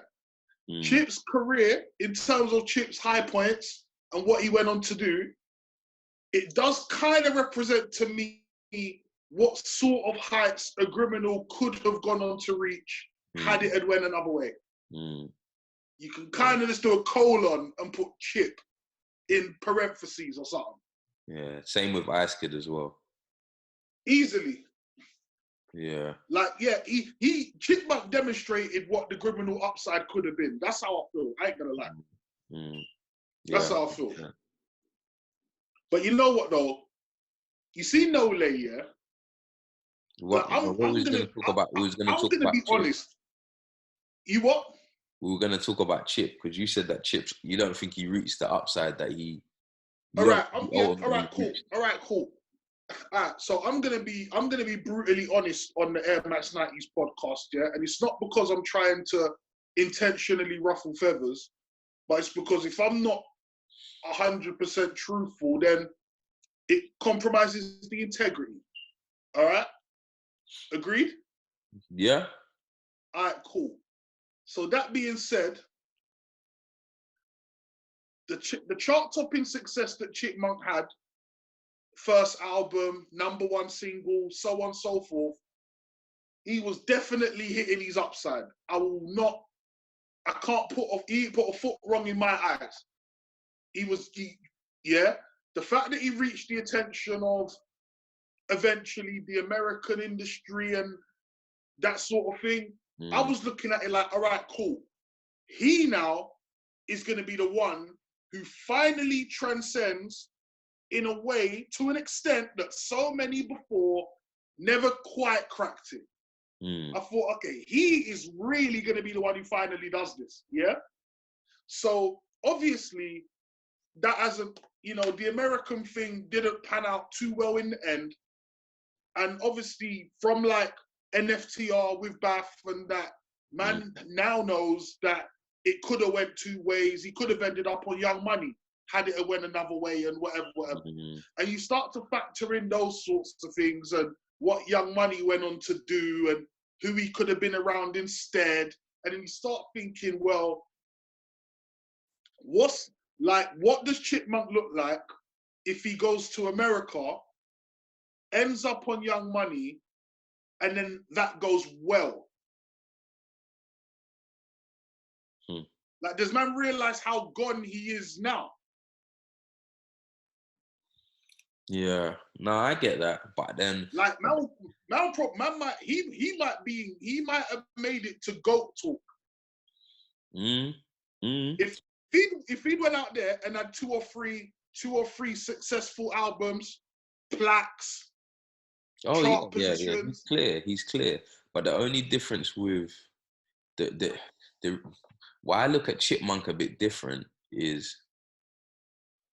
Mm, Chip's career, in terms of Chip's high points and what he went on to do, it does kind of represent to me what sort of heights a Criminal could have gone on to reach had mm, it had went another way. mm. You can Yeah, kind of just do a colon and put Chip in parentheses or something. yeah. Same with Ice Kid as well. Easily. Yeah. Like, yeah, Chipmunk demonstrated what the Criminal upside could have been. That's how I feel. I ain't gonna lie. Mm, That's yeah. how I feel. Yeah. But you know what though? You see Nole, yeah? Like, What we was gonna talk about? We was gonna I'm talk gonna about be Chip. honest. You what? We were gonna talk about Chip because you said that Chip. You don't think he reached the upside that he. You All don't right, think he yeah, all ultimately right, cool. reached. All right, cool. All right, so I'm gonna be brutally honest on the Air Max 90s podcast, yeah? And it's not because I'm trying to intentionally ruffle feathers, but it's because if I'm not 100% truthful, then it compromises the integrity. All right? Agreed? Yeah. All right, cool. So that being said, the chart-topping success that Chipmunk had, first album, #1 single, so on and so forth, he was definitely hitting his upside. I can't he put a foot wrong in my eyes. Yeah. The fact that he reached the attention of eventually the American industry and that sort of thing, I Mm, was looking at it like, all right, cool. He now is going to be the one who finally transcends in a way, to an extent, that so many before never quite cracked it. mm, I thought, okay, he is really going to be the one who finally does this, yeah? So obviously, that hasn't, the American thing didn't pan out too well in the end. and obviously from like NFTR with Bath and that, man now knows that it could have went two ways. He could have ended up on Young Money had it went another way and whatever. And you start to factor in those sorts of things and what Young Money went on to do and who he could have been around instead. And then you start thinking, well, what does Chipmunk look like if he goes to America, ends up on Young Money, and then that goes well? Like, does man realize how gone he is now? Yeah, no, I get that, but then like man might he might have made it to GOAT talk. If he went out there and had two or three successful albums, plaques, chart positions. He's clear. But the only difference with the why I look at Chipmunk a bit different is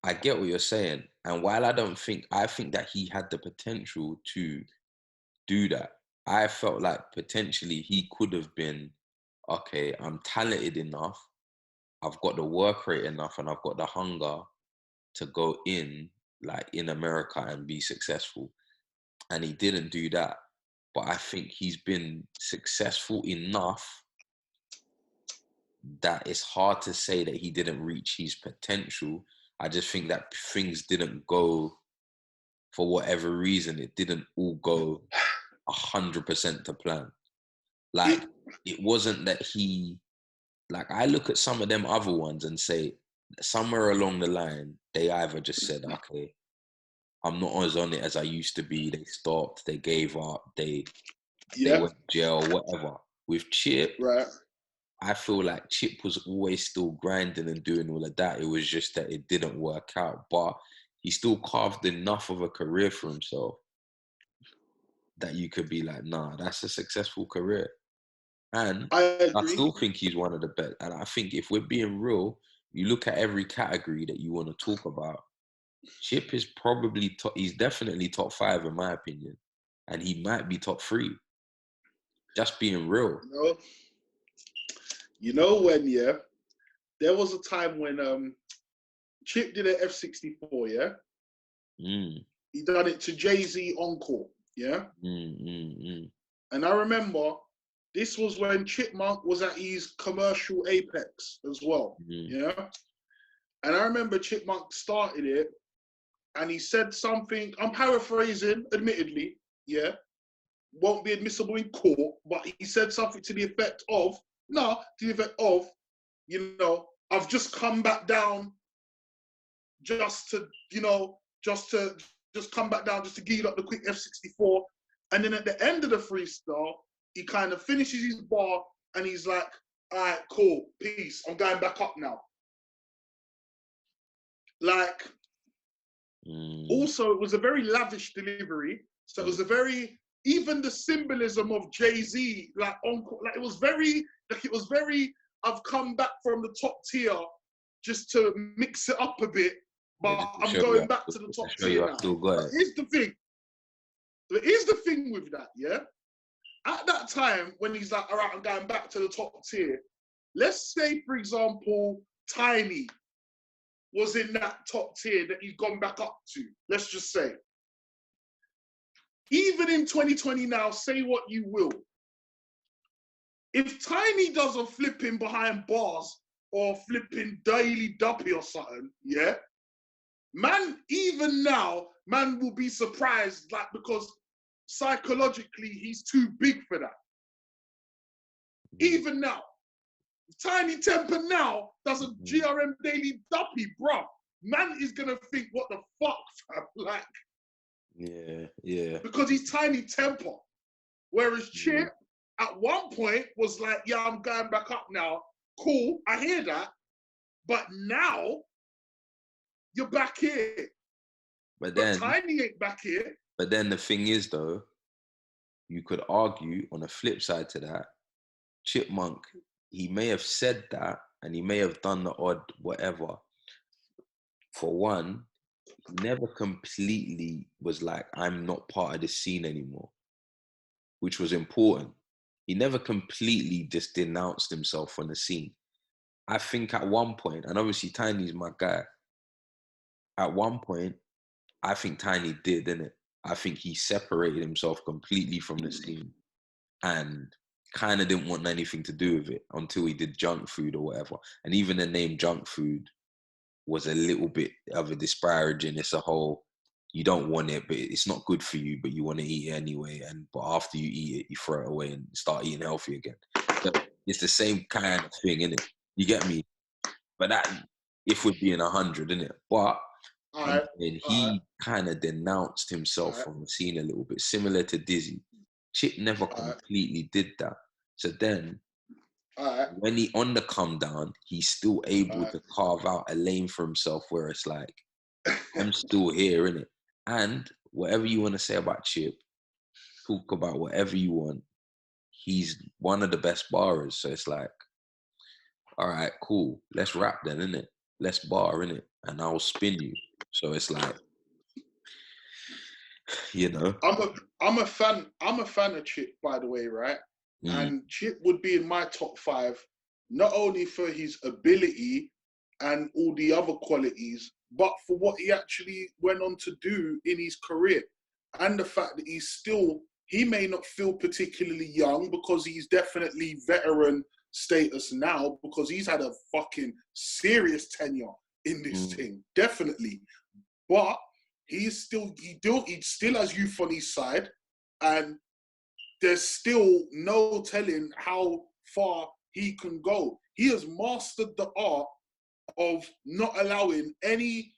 I get what you're saying. And while I think that he had the potential to do that, I felt like potentially he could have been, okay, I'm talented enough, I've got the work rate enough, and I've got the hunger to go in America and be successful. And he didn't do that. But I think he's been successful enough that it's hard to say that he didn't reach his potential. I just think that things didn't go, for whatever reason, it didn't all go 100% to plan. Like, it wasn't that he, like, I look at some of them other ones and say, somewhere along the line, they either just said, okay, I'm not as on it as I used to be. They stopped, they gave up, they went to jail, whatever. With Chip, right, I feel like Chip was always still grinding and doing all of that. It was just that it didn't work out. But he still carved enough of a career for himself that you could be like, nah, that's a successful career. And I still think he's one of the best. And I think if we're being real, you look at every category that you want to talk about, Chip is probably he's definitely top 5 in my opinion. And he might be top 3. Just being real. You know when, there was a time when Chip did an F64, He done it to Jay-Z Encore, And I remember this was when Chipmunk was at his commercial apex as well, And I remember Chipmunk started it and he said something, I'm paraphrasing, admittedly, won't be admissible in court, but he said something to the effect of, I've just come back down just to come back down just to gear up the quick F64. And then at the end of the freestyle, he kind of finishes his bar and he's like, all right, cool, peace, I'm going back up now. Like, also, it was a very lavish delivery. So it was a very, even the symbolism of Jay-Z, like it was very, I've come back from the top tier just to mix it up a bit, but I'm going back to the top tier now. But here's the thing with that, At that time, when he's like, all right, I'm going back to the top tier, let's say, for example, Tiny was in that top tier that he's gone back up to, let's just say. Even in 2020 now, say what you will. If Tiny does a flipping behind bars or flipping daily duppy or something, man, even now, man will be surprised, like, because psychologically he's too big for that. Even now. Tiny Temper now does a GRM daily duppy, bro. Man is gonna think, what the fuck, fam? Like, because he's Tiny Temper. Whereas Chip, at one point, was like, I'm going back up now. Cool, I hear that. But now, you're back here. But Tiny ain't back here. But then the thing is, though, you could argue on the flip side to that, Chipmunk, he may have said that and he may have done the odd whatever. For one, never completely was like, I'm not part of this scene anymore, which was important. He never completely just denounced himself from the scene. I think at one point, and obviously Tiny's my guy, at one point, I think Tiny did, innit? I think he separated himself completely from the scene and kind of didn't want anything to do with it until he did Junk Food or whatever. And even the name Junk Food was a little bit of a disparaging. It's a whole, you don't want it, but it's not good for you, but you want to eat it anyway. But after you eat it, you throw it away and start eating healthy again. So it's the same kind of thing, innit? You get me? But that, if we're being 100, innit? But and he kind of denounced himself from the scene a little bit, similar to Dizzy. Chip never completely did that. So then, when he on the come down, he's still able to carve out a lane for himself where it's like, I'm still here, innit? And whatever you want to say about Chip, talk about whatever you want. He's one of the best barrers. So it's like, all right, cool. Let's rap then, innit? Let's bar, innit? And I'll spin you. So it's like, you know. I'm a fan of Chip, by the way, right? And Chip would be in my top 5, not only for his ability and all the other qualities, but for what he actually went on to do in his career. And the fact that he may not feel particularly young because he's definitely veteran status now because he's had a fucking serious tenure in this thing, definitely. But he still has youth on his side, and there's still no telling how far he can go. He has mastered the art of not allowing any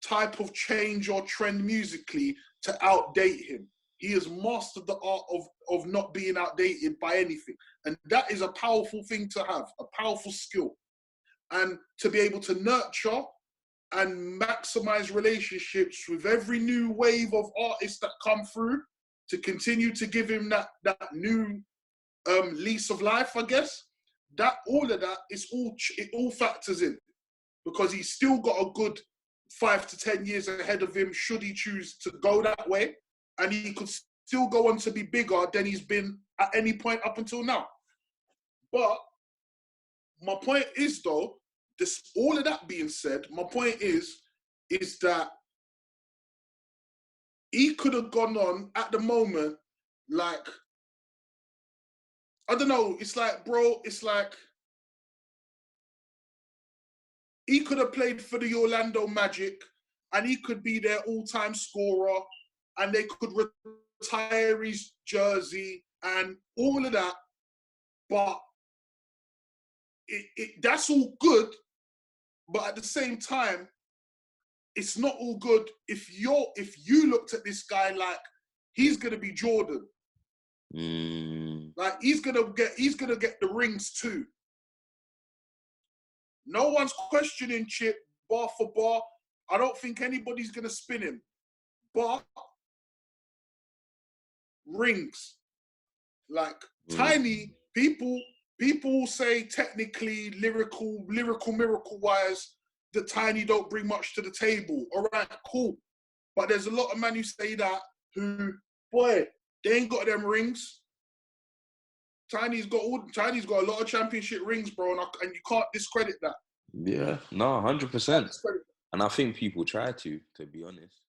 type of change or trend musically to outdate him. He has mastered the art of not being outdated by anything. And that is a powerful thing to have, a powerful skill. And to be able to nurture and maximize relationships with every new wave of artists that come through to continue to give him that new lease of life, I guess. All of that, it all factors in because he's still got a good 5 to 10 years ahead of him should he choose to go that way. And he could still go on to be bigger than he's been at any point up until now. But my point is, though, all of that being said, my point is that he could have gone on at the moment, like, I don't know, it's like, bro, it's like, he could have played for the Orlando Magic and he could be their all-time scorer and they could retire his jersey and all of that. But that's all good. But at the same time, it's not all good if you looked at this guy like he's gonna be Jordan. Like he's gonna get the rings too. No one's questioning Chip bar for bar. I don't think anybody's gonna spin him. But rings. Like Tiny, people say technically lyrical miracle wise that Tiny don't bring much to the table. All right, cool. But there's a lot of men who say that who, boy, they ain't got them rings. Tiny's got a lot of championship rings, bro, and you can't discredit that. Yeah, no, 100%. And I think people try to be honest.